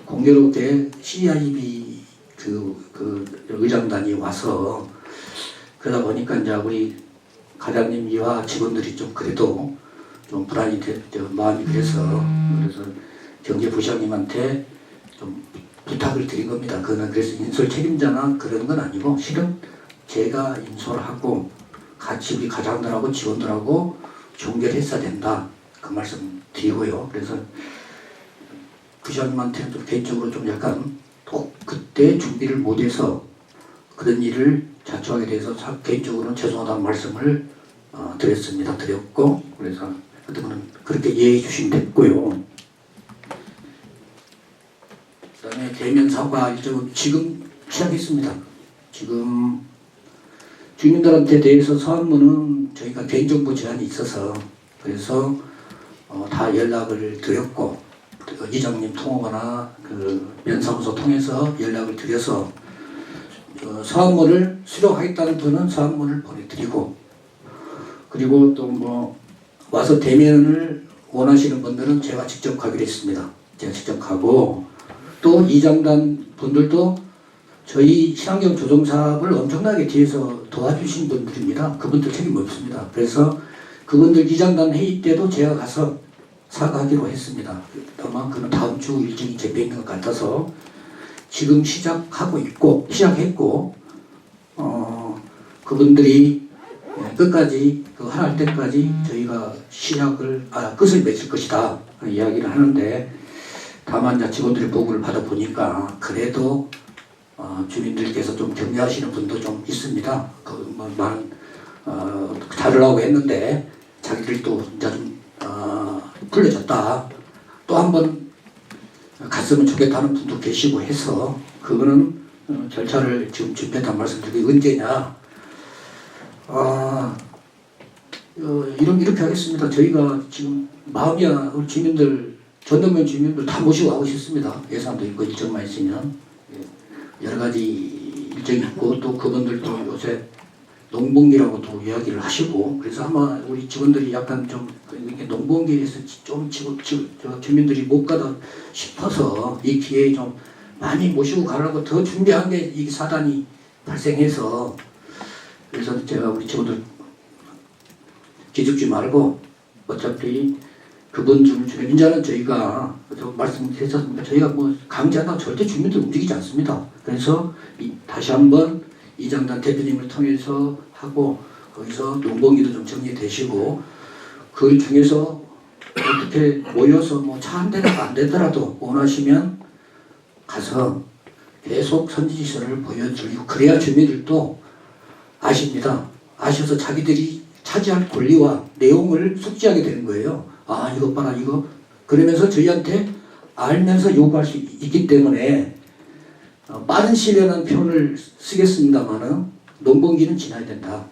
공교롭게 CIB 그 의장단이 와서 그러다 보니까 이제 우리 과장님이와 직원들이 좀 그래도 좀 불안이 마음이 그래서 경제부시장님한테 좀 부탁을 드린 겁니다. 그거는 그래서 인솔 책임자나 그런 건 아니고 실은 제가 인솔을 하고 같이 우리 과장들하고 직원들하고 종결했어야 된다. 그 말씀 드리고요. 그래서 부시장님한테는 좀 개인적으로 좀 약간 그때 준비를 못해서 그런 일을 자초하게 돼서 개인적으로는 죄송하다는 말씀을 드렸고 그래서 어떤 분은 그렇게 이해해 주시면 됐고요. 그다음에 대면 사과 일정은 지금 시작했습니다. 지금 주민들한테 대해서 서한문은 저희가 개인정보 제한이 있어서 그래서 다 연락을 드렸고 이장님 통화나 그 면사무소 통해서 연락을 드려서 서한문을 수령하겠다는 분은 서한문을 보내드리고 그리고 또 뭐 와서 대면을 원하시는 분들은 제가 직접 가기로 했습니다. 제가 직접 가고 또 이장단 분들도 저희 친환경 조정 사업을 엄청나게 뒤에서 도와주신 분들입니다. 그분들 책임 없습니다. 그래서 그분들 이장단 회의 때도 제가 가서 사과하기로 했습니다. 아마 그는 다음 주 일정이 잡혀 있는 것 같아서 지금 시작했고 그분들이 끝까지 할 때까지 저희가 끝을 맺을 것이다 이야기를 하는데 다만 이제 직원들의 보고를 받아 보니까 그래도 주민들께서 좀 격려하시는 분도 좀 있습니다. 많은 자르라고 했는데 자기들도 이제 좀 풀려졌다. 또 한 번 갔으면 좋겠다는 분도 계시고 해서 그거는 절차를 지금 준비했다는 말씀드리고 언제냐? 이렇게 하겠습니다. 저희가 지금 마음이야 우리 주민들 전동면 주민들 다 모시고 가고 싶습니다. 예산도 있고 일정만 있으면 여러 가지 일정이 있고 또 그분들도 요새 농번기라고 또 이야기를 하시고 그래서 아마 우리 직원들이 약간 좀 농번기에서 좀 주민들이 못 가다 싶어서 이 기회에 좀 많이 모시고 가려고 더 준비한 게 이 사단이 발생해서 그래서 제가 우리 직원들 기죽지 말고 어차피 그분 주민 이제는 저희가 말씀드렸습니다. 저희가 뭐 강제한다고 절대 주민들 움직이지 않습니다. 그래서 다시 한번 이장단 대표님을 통해서 하고 거기서 농번기도 좀 정리되시고 그 중에서 어떻게 모여서 뭐 차 한 대가 안 되더라도 원하시면 가서 계속 선진시설을 보여드리고 그래야 주민들도 아십니다. 아셔서 자기들이 차지할 권리와 내용을 숙지하게 되는 거예요. 아 이것 봐라 이거 그러면서 저희한테 알면서 요구할 수 있기 때문에 빠른 시일이라는 표현을 쓰겠습니다만은 농번기는 지나야 된다.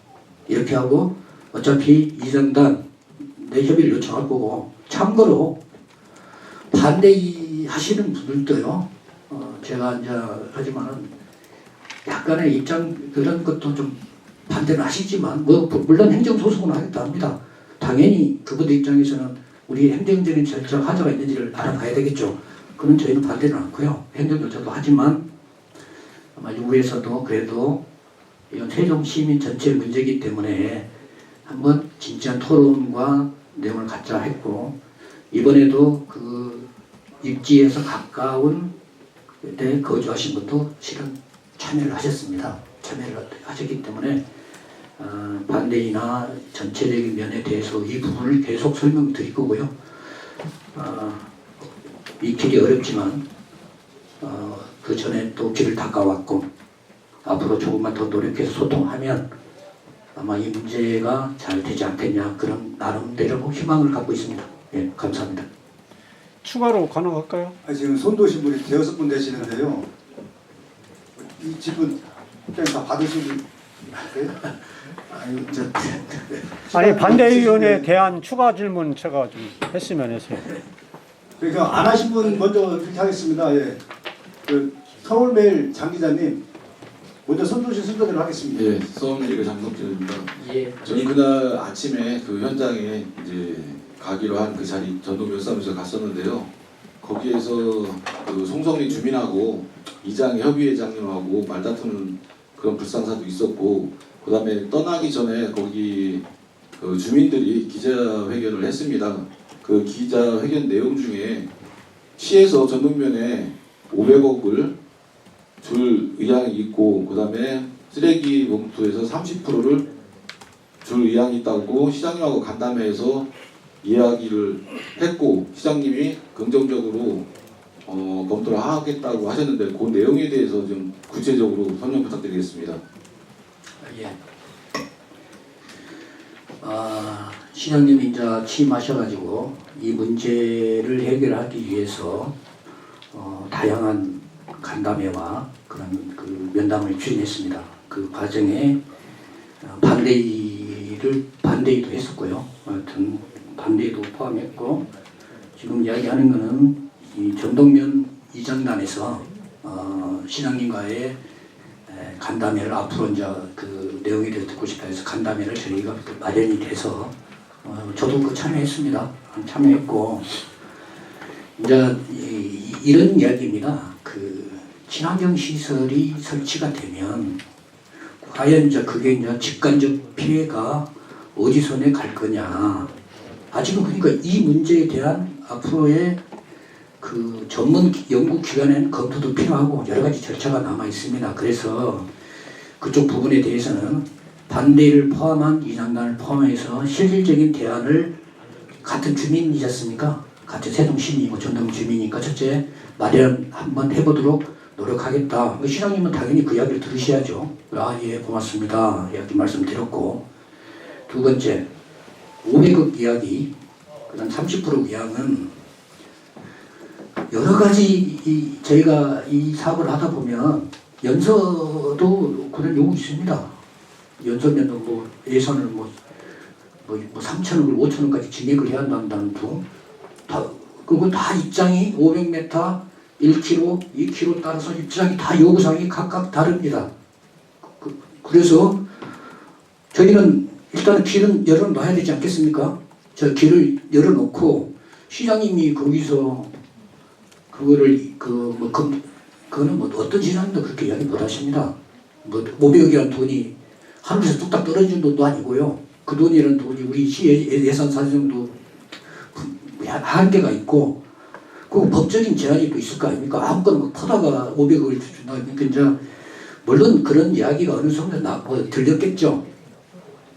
이렇게 하고 어차피 이장단 내 협의를 요청할 거고 참고로 반대하시는 분들도요. 제가 이제 하지만은 약간의 입장 그런 것도 좀 반대는 하시지만 뭐 물론 행정소송은 하겠다 합니다. 당연히 그분들 입장에서는 우리 행정적인 절차 하자가 있는지를 알아봐야 되겠죠. 그건 저희는 반대는 않고요. 행정절차도 하지만 아마 유구에서도 그래도 이건 세종 시민 전체 문제이기 때문에 한번 진지한 토론과 내용을 갖자 했고 이번에도 그 입지에서 가까운 데 거주하신 분도 실은 참여를 하셨습니다. 참여를 하셨기 때문에 반대이나 전체적인 면에 대해서 이 부분을 계속 설명드릴 거고요. 익히기 어렵지만 그 전에 또 길을 닦아왔고 앞으로 조금만 더 노력해서 소통하면 아마 이 문제가 잘 되지 않겠냐 그런 나름대로 희망을 갖고 있습니다. 예, 감사합니다. 추가로 가능할까요? 지금 손도신 분이 6분 되시는데요. 이 집은 그냥 다 받으시고 아유, 아니 반대의원에 대한 추가 질문 제가 좀 했으면 해서요. 그러니까 안 하신 분 먼저 그렇게 하겠습니다. 예. 그 서울매일 장 기자님 먼저 손도신 순서대로 하겠습니다. 예, 서울리그 장성철입니다. 예, 저는 그날 아침에 그 현장에 이제 가기로 한 그 자리 전동 열사무소에 갔었는데요. 거기에서 그 송성리 주민하고 이장 협의회장님하고 말다투는 그런 불상사도 있었고, 그다음에 떠나기 전에 거기 그 주민들이 기자회견을 했습니다. 그 기자회견 내용 중에 시에서 전동면에 500억을 줄 의향이 있고, 그다음에 쓰레기 봉투에서 30%를 줄 의향이 있다고 시장님하고 간담회에서 이야기를 했고, 시장님이 긍정적으로 검토를 하겠다고 하셨는데 그 내용에 대해서 좀 구체적으로 설명 부탁드리겠습니다. 예. 시장님이 이제 취임하셔가지고 이 문제를 해결하기 위해서 다양한 간담회와 그런 그 면담을 추진했습니다. 그 과정에 반대도 했었고요. 하여튼 반대도 포함했고, 지금 이야기하는 거는 이 전동면 이장단에서 시장님과의 간담회를 앞으로 이제 그 내용에 대해서 듣고 싶다 해서 간담회를 저희가 마련이 돼서 저도 그 참여했습니다. 참여했고, 이제 이런 이야기입니다. 그 친환경 시설이 설치가 되면 과연 이제 그게 이제 직관적 피해가 어디 손에 갈 거냐. 아직은 그러니까 이 문제에 대한 앞으로의 그 전문 연구기관에는 검토도 필요하고 여러 가지 절차가 남아 있습니다. 그래서 그쪽 부분에 대해서는 반대를 포함한 이장단을 포함해서 실질적인 대안을 같은 주민이셨습니까? 같은 세동 시민이고 전동 주민이니까 첫째 마련 한번 해보도록 노력하겠다. 시장님은 당연히 그 이야기를 들으셔야죠. 예, 고맙습니다. 이야기 말씀드렸고, 두 번째 500억 이야기, 그다음 30% 이야기는 여러 가지 저희가 이 사업을 하다 보면 연서도 그런 요구 있습니다. 연서면도 뭐 예산을 뭐 3천억을 5천억까지 증액을 해야 한다는 등 그거 다 입장이 500m, 1km, 2km 따라서 입장이 다 요구사항이 각각 다릅니다. 그래서 저희는 일단 길은 열어놔야 되지 않겠습니까? 저 길을 열어놓고 시장님이 거기서 그거를 그거는 뭐 어떤 시장님도 그렇게 이야기 못 하십니다. 뭐 500억이라는 돈이 하늘에서 뚝딱 떨어지는 돈도 아니고요. 그 돈이라는 돈이 우리 시 예산 사정도 한계가 있고, 그 법적인 제한이 또 있을 거 아닙니까? 아무거나 막 퍼다가 500억을 준다. 그러니까 이제 물론 그런 이야기가 어느 정도 들렸겠죠.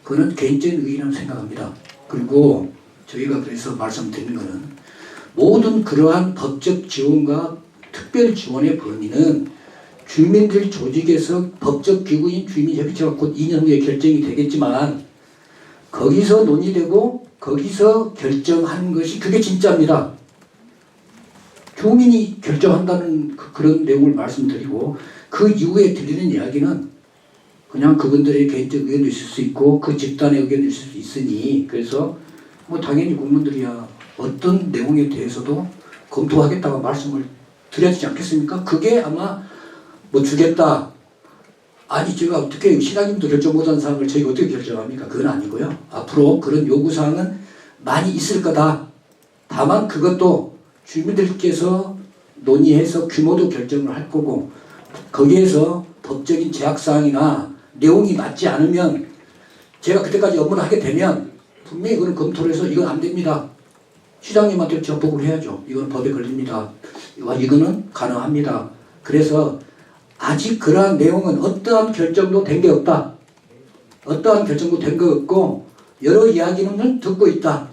그거는 개인적인 의견이라고 생각합니다. 그리고 저희가 그래서 말씀드리는 것은 모든 그러한 법적 지원과 특별 지원의 범위는 주민들 조직에서 법적 기구인 주민협의체가 곧 2년 후에 결정이 되겠지만 거기서 논의되고 거기서 결정하는 것이 그게 진짜입니다. 주민이 결정한다는 그런 내용을 말씀드리고, 그 이후에 들리는 이야기는 그냥 그분들의 개인적 의견도 있을 수 있고 그 집단의 의견도 있을 수 있으니, 그래서 뭐 당연히 국민들이야 어떤 내용에 대해서도 검토하겠다고 말씀을 드려야 되지 않겠습니까? 그게 아마 뭐 주겠다, 아니 제가 어떻게 시장님도 결정 못한 사항을 저희가 어떻게 결정합니까? 그건 아니고요. 앞으로 그런 요구사항은 많이 있을 거다. 다만 그것도 주민들께서 논의해서 규모도 결정을 할 거고, 거기에서 법적인 제약사항이나 내용이 맞지 않으면 제가 그때까지 업무를 하게 되면 분명히 그런 검토를 해서 이건 안 됩니다. 시장님한테 전복을 해야죠. 이건 법에 걸립니다. 이거는 가능합니다. 그래서 아직 그러한 내용은 어떠한 결정도 된 게 없다. 어떠한 결정도 된 거 없고 여러 이야기는 듣고 있다.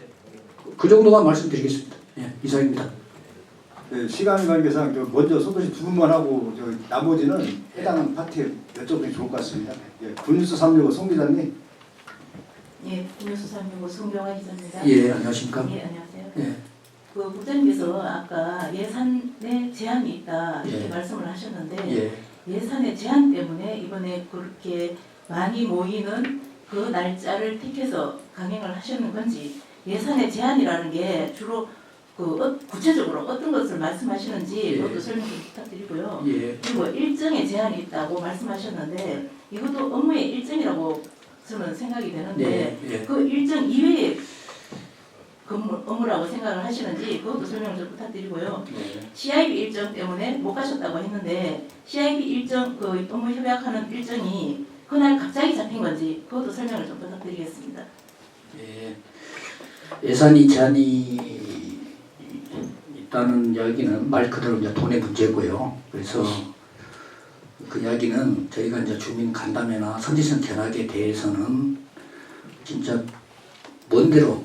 그 정도만 말씀드리겠습니다. 예, 이상입니다. 네, 시간 관계상 먼저 소도시 두 분만 하고 나머지는 해당 파트에 여쭤보면 좋을 것 같습니다. 예, 군뉴스 365 송 기자님. 예, 군뉴스 365 송경화 기자입니다. 예, 안녕하십니까? 예, 안녕하세요. 예, 그 국장님께서 아까 예산에 제한이 있다 이렇게 예. 말씀을 하셨는데 예, 예산의 제한 때문에 이번에 그렇게 많이 모이는 그 날짜를 택해서 강행을 하시는 건지 예산의 제한이라는 게 주로 구체적으로 어떤 것을 말씀하시는지 예. 그것도 설명 좀 부탁드리고요. 예, 그리고 일정에 제한이 있다고 말씀하셨는데 이것도 업무의 일정이라고 저는 생각이 되는데 예, 예. 그 일정 이외의 업무라고 생각을 하시는지 그것도 설명을 좀 부탁드리고요. 예. CIB 일정 때문에 못 가셨다고 했는데 CIB 일정 그 업무 협약하는 일정이 그날 갑자기 잡힌 건지 그것도 설명을 좀 부탁드리겠습니다. 예. 예산이 제한이 있다는 이야기는 말 그대로 이제 돈의 문제고요. 그래서 그 이야기는 저희가 이제 주민 간담회나 선지선 견학에 대해서는 진짜 먼대로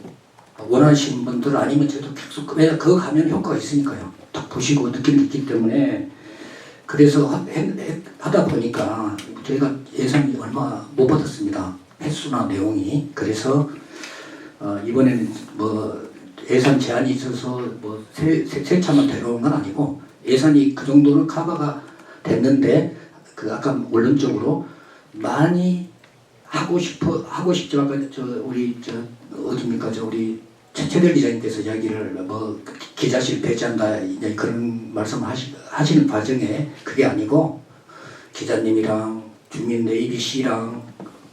원하시는 분들 아니면 저도 계속 왜냐 그거 가면 효과가 있으니까요. 딱 보시고 느낌이 있기 때문에 그래서 하다 보니까 저희가 예산이 얼마 못 받았습니다. 횟수나 내용이. 그래서 이번에는 뭐 예산 제한이 있어서 뭐 세 차만 데려온 건 아니고 예산이 그 정도는 커버가 됐는데 그 아까 원론적으로 많이 하고 싶지만 우리 어디입니까 우리 최대일 기자님께서 이야기를 뭐 기자실 배제한다 이제 그런 말씀 하시는 과정에 그게 아니고 기자님이랑 주민 ABC랑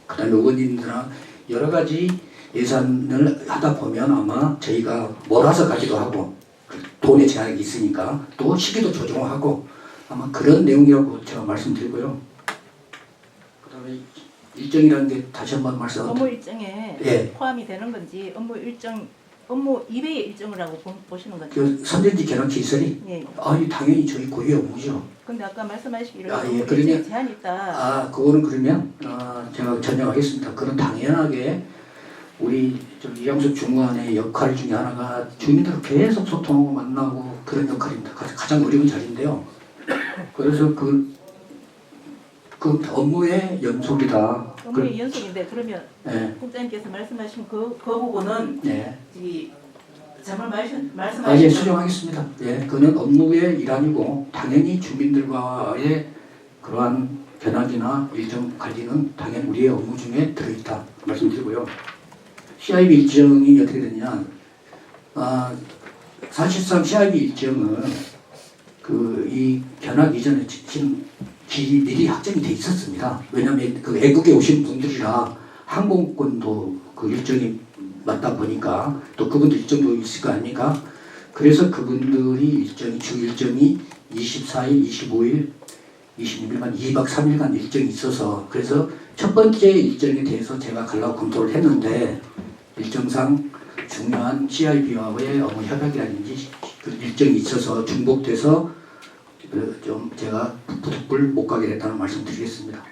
그다음에 의원님들랑 여러 가지 예산을 하다 보면 아마 저희가 몰아서 가기도 하고 돈의 제약이 있으니까 또 시기도 조정하고 아마 그런 내용이라고 제가 말씀드리고요. 그다음에 일정이라는 게 다시 한번 말씀. 업무 일정에 예. 포함이 되는 건지 업무 이외의 일정이라고 보시는 건지. 그 선진지 개론 시설이 예. 아니 당연히 저희 고유의 업무죠. 근데 아까 말씀하시기를 아, 예. 업무 그러면- 일정에 제한이 있다. 아 그거는 그러면 제가 전정하겠습니다. 그건 당연하게 우리 이양수 중관의 역할 중에 하나가 주민들을 계속 소통하고 만나고 그런 역할입니다. 가장 어려운 자리인데요. 그래서 그 업무의 연속이다. 업무의 연속인데 그러면 예, 국장님께서 말씀하신 그 부분은 예. 이 잠을 말씀하신 예, 수정하겠습니다. 예, 그는 업무의 일환이고 당연히 주민들과의 그러한 견학이나 일정 관리는 당연히 우리의 업무 중에 들어있다 말씀드리고요. CIB 일정이 어떻게 되냐? 사실상 CIB 일정은 이 견학 이전에 지금 미리 확정이 돼 있었습니다. 왜냐하면 그 외국에 오신 분들이라 항공권도 그 일정이 맞다 보니까 또 그분들 일정도 있을 거 아닙니까? 그래서 그분들이 주 일정이 24일, 25일, 26일간 2박 3일간 일정이 있어서 그래서 첫 번째 일정에 대해서 제가 가려고 검토를 했는데 일정상 중요한 CIB와의 업무 협약이라든지 그 일정이 있어서 중복돼서 좀 제가 부득불 못 가게 됐다는 말씀 드리겠습니다.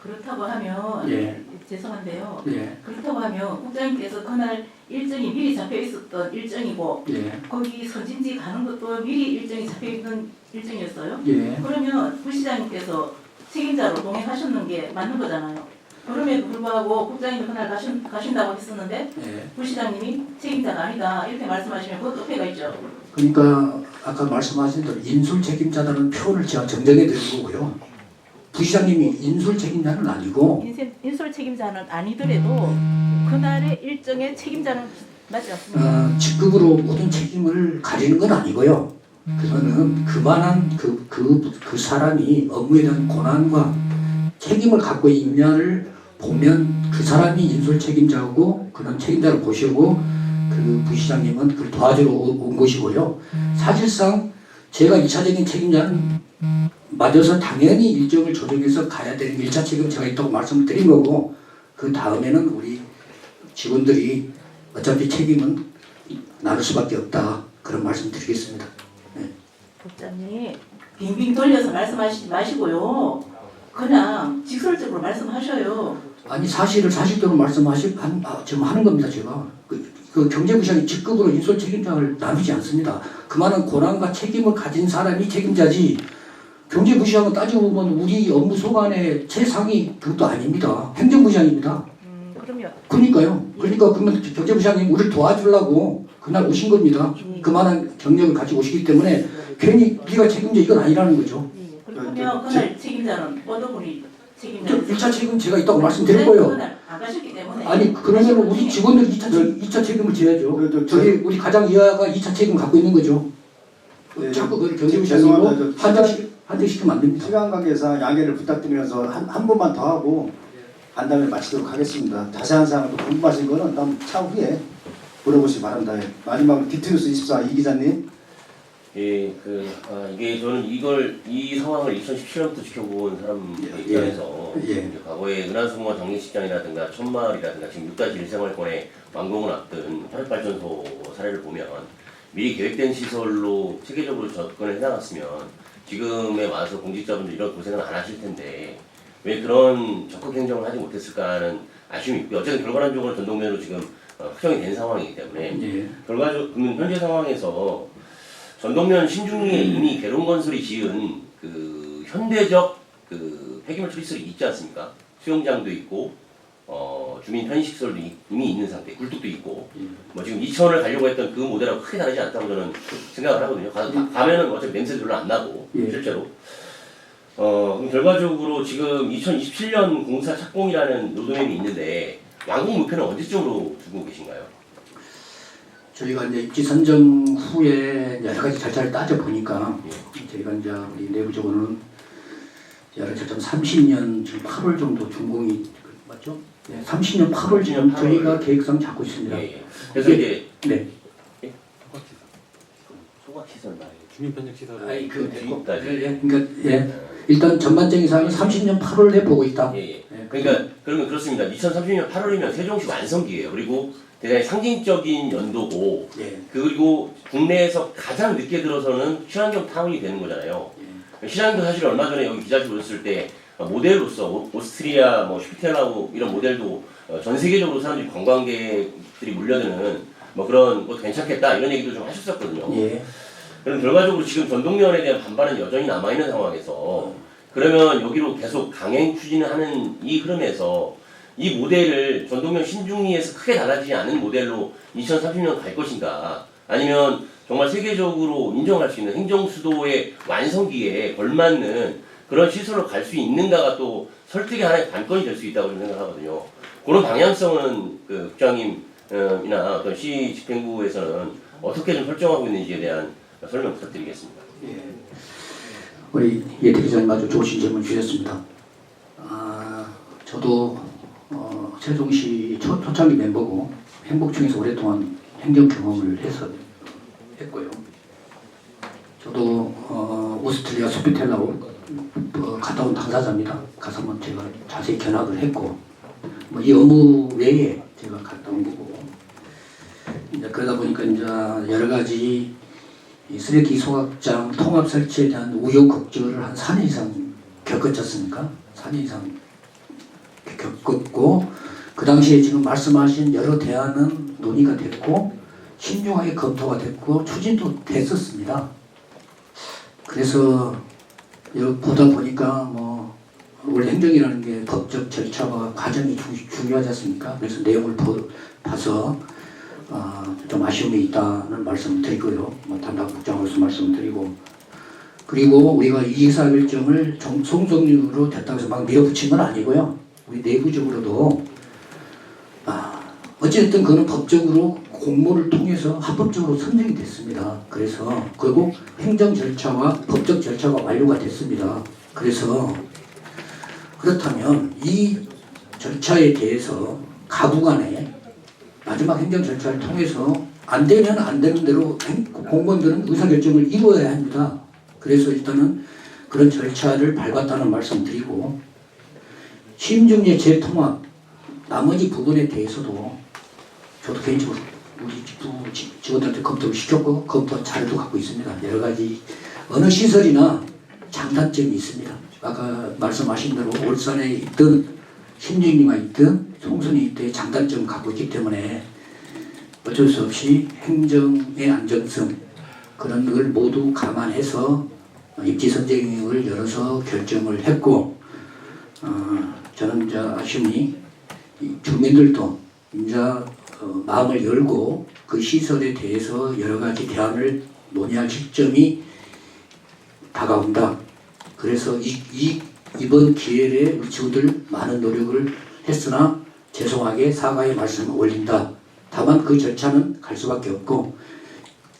그렇다고 하면 예. 죄송한데요. 예, 그렇다고 하면 국장님께서 그날 일정이 미리 잡혀 있었던 일정이고 예, 거기 서진지 가는 것도 미리 일정이 잡혀 있는 일정이었어요. 예. 그러면 부시장님께서 책임자로 동행하셨는 게 맞는 거잖아요. 그럼에도 불구하고 국장님이 그날 가신다고 했었는데 예. 부시장님이 책임자가 아니다 이렇게 말씀하시면 그것도 어폐가 있죠. 그러니까 아까 말씀하신 대로 인술 책임자라는 표현을 제가 정정해 드린 거고요. 부시장님이 인술 책임자는 아니고 인솔 책임자는 아니더라도 그날의 일정의 책임자는 맞지 않습니까? 직급으로 모든 책임을 가리는 건 아니고요. 그거는 그만한 그 사람이 업무에 대한 권한과 책임을 갖고 있냐를 보면 그 사람이 인솔 책임자고 그런 책임자를 보시고 그 부시장님은 그걸 도와주러 온 것이고요. 사실상 제가 2차적인 책임자는 맞아서 당연히 일정을 조정해서 가야 되는 1차 책임은 제가 있다고 말씀을 드린 거고 그 다음에는 우리 직원들이 어차피 책임은 나눌 수밖에 없다. 그런 말씀 드리겠습니다. 국장님 빙빙 돌려서 말씀하시지 마시고요. 그냥 직설적으로 말씀하셔요. 아니 사실을 사실대로 지금 하는 겁니다. 제가 그 경제부시장이 직급으로 인솔 책임자를 나누지 않습니다. 그만한 고난과 책임을 가진 사람이 책임자지 경제부시장은 따지고 보면 우리 업무 소관의 최상위 그것도 아닙니다. 행정부시장입니다. 그러면 그러니까요. 그러면 경제부시장님 우리를 도와주려고 그날 오신 겁니다. 그만한 경력을 가지고 오시기 때문에 괜히 네가 책임져 이건 아니라는 거죠. 그러면 그날 책임자는 어떤 분이 책임자? 1차 책임 제가 있다고 말씀드렸고요. 그날 안 가셨기 때문에. 아니 그러면 우리 직원들 2차 책임을 져야죠. 저희 우리 가장 이하가 2차 책임 갖고 있는 거죠. 네, 자꾸 그 죄송합니다. 경제부시장으로 한정시키면 안 됩니다. 시간 관계상 양해를 부탁드리면서 한 번만 더 하고 간담회 마치도록 하겠습니다. 자세한 사항을 또 궁금하신 거는 다음 차후에 물어보시기 바랍니다. 마지막으로 디트뉴스 24 이 기자님. 예, 이게 저는 이 상황을 2017년부터 지켜본 사람 입장에서 예. 과거에 은하수공원 장례식장이라든가 천마을이라든가 지금 6-1 생활권의 완공을 앞둔 화력발전소 사례를 보면 미리 계획된 시설로 체계적으로 접근을 해나갔으면 지금에 와서 공직자분들 이런 고생을 안 하실 텐데 왜 그런 적극 행정을 하지 못했을까 하는 아쉬움이 있고요. 어쨌든 결과론적으로 전동면으로 지금 확정이 된 상황이기 때문에 예. 결과적으로 현재 상황에서 전동면 신중리에 이미 개론건설이 지은 그 현대적 그 폐기물 처리시설이 있지 않습니까? 수영장도 있고 주민 편의시설도 이미 있는 상태, 굴뚝도 있고 뭐 지금 이천을 가려고 했던 그 모델하고 크게 다르지 않다고 저는 생각을 하거든요. 가면은 어차피 냄새 별로 안 나고 실제로. 그럼 결과적으로 지금 2027년 공사 착공이라는 로드맵이 있는데 완공 목표는 언제쯤으로 두고 계신가요? 저희가 이제 입지 선정 후에 여러 가지 절차를 따져 보니까 저희가 이제 우리 내부적으로는 여러 절차 30년 지금 8월 정도 준공이 맞죠? 네, 30년 8월 지금 저희가 계획상 잡고 있습니다. 예. 그래서 이제 네. 소각시설 말이에요. 주민편익시설을 아니 뒤까지. 그러니까 일단 전반적인 사항은 30년 8월에 보고 있다. 예. 그러니까 그러면 그렇습니다. 2030년 8월이면 세종시 완성기예요. 그리고 대단히 상징적인 연도고 예. 그리고 국내에서 가장 늦게 들어서는 친환경 타운이 되는 거잖아요. 친환경 사실 얼마 전에 여기 기자실 오셨을 때 모델로서 오스트리아, 뭐 슈피텔라우 이런 모델도 전 세계적으로 사람들이 관광객들이 몰려드는 뭐 그런 것도 괜찮겠다 이런 얘기도 좀 하셨었거든요. 예. 그럼 결과적으로 지금 전동면에 대한 반발은 여전히 남아있는 상황에서 그러면 여기로 계속 강행 추진하는 이 흐름에서 이 모델을 전동면 신중리에서 크게 달라지지 않은 모델로 2030년 갈 것인가 아니면 정말 세계적으로 인정할 수 있는 행정수도의 완성기에 걸맞는 그런 시설로 갈 수 있는가가 또 설득의 하나의 관건이 될 수 있다고 저는 생각하거든요. 그런 방향성은 그 국장님이나 어떤 시 집행부에서는 어떻게 좀 설정하고 있는지에 대한 설명 부탁드리겠습니다. 예. 우리 예태 기자님 아주 좋으신 질문 주셨습니다. 저도 세종시 초창기 멤버고 행복청에서 오랫동안 행정 경험을 했고요. 저도 오스트리아 소피텔라우 갔다 온 당사자입니다. 가서 한번 제가 자세히 견학을 했고 뭐 이 업무 외에 제가 갔다 온 거고 이제 그러다 보니까 이제 여러 가지 이 쓰레기 소각장 통합 설치에 대한 우여곡절을 한 4년 이상 겪었지 않습니까? 4년 이상 겪었고 그 당시에 지금 말씀하신 여러 대안은 논의가 됐고 신중하게 검토가 됐고 추진도 됐었습니다. 그래서 보다 보니까 뭐 원래 행정이라는 게 법적 절차와 과정이 중요하지 않습니까? 그래서 내용을 봐서 좀 아쉬움이 있다는 말씀을 드리고요. 뭐 담당 국장으로서 말씀을 드리고 그리고 우리가 이의사결정을 송석률로 됐다고 해서 막 밀어붙인 건 아니고요. 우리 내부적으로도 어쨌든 그는 법적으로 공모를 통해서 합법적으로 선정이 됐습니다. 그래서 그리고 행정 절차와 법적 절차가 완료가 됐습니다. 그래서 그렇다면 이 절차에 대해서 가부간에 마지막 행정 절차를 통해서 안 되면 안 되는 대로 공무원들은 의사결정을 이루어야 합니다. 그래서 일단은 그런 절차를 밟았다는 말씀 드리고 시민중재 재통합 나머지 부분에 대해서도 저도 개인적으로 우리 직원들한테 검토를 시켰고 검토 자료도 갖고 있습니다. 여러 가지 어느 시설이나 장단점이 있습니다. 아까 말씀하신 대로 울산에 있던 신중리가 있던 송선이 있던 장단점을 갖고 있기 때문에 어쩔 수 없이 행정의 안정성 그런 걸 모두 감안해서 입지 선정을 열어서 결정을 했고 저는 이제 아쉬움이 이 주민들도 이제 마음을 열고 그 시설에 대해서 여러 가지 대안을 논의할 시점이 다가온다. 그래서 이번 기회에 우리 친구들 많은 노력을 했으나 죄송하게 사과의 말씀을 올린다. 다만 그 절차는 갈 수밖에 없고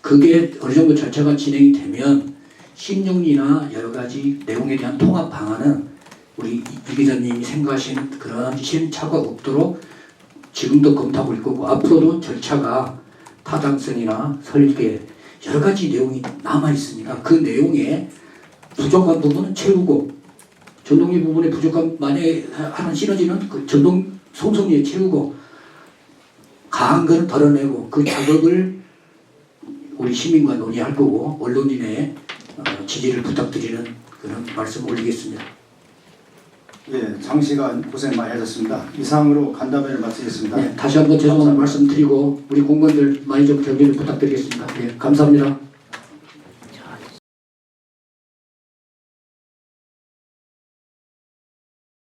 그게 어느 정도 절차가 진행이 되면 신중리나 여러 가지 내용에 대한 통합 방안은 우리 이 기자님이 생각하시는 그런 시행착오가 없도록 지금도 검토하고 있고 앞으로도 절차가 타당성이나 설계 여러 가지 내용이 남아 있습니다. 그 내용에 부족한 부분은 채우고 전동리 부분에 부족한 만약에 하는 시너지는 그 전동 송성리에 채우고 강한 건 덜어내고 그 작업을 우리 시민과 논의할 거고 언론인의 지지를 부탁드리는 그런 말씀을 올리겠습니다. 예, 장시간 고생 많이 하셨습니다. 이상으로 간담회를 마치겠습니다. 네, 다시 한번 죄송한 말씀 드리고 우리 공무원들 많이 좀 격려를 부탁드리겠습니다. 네, 감사합니다.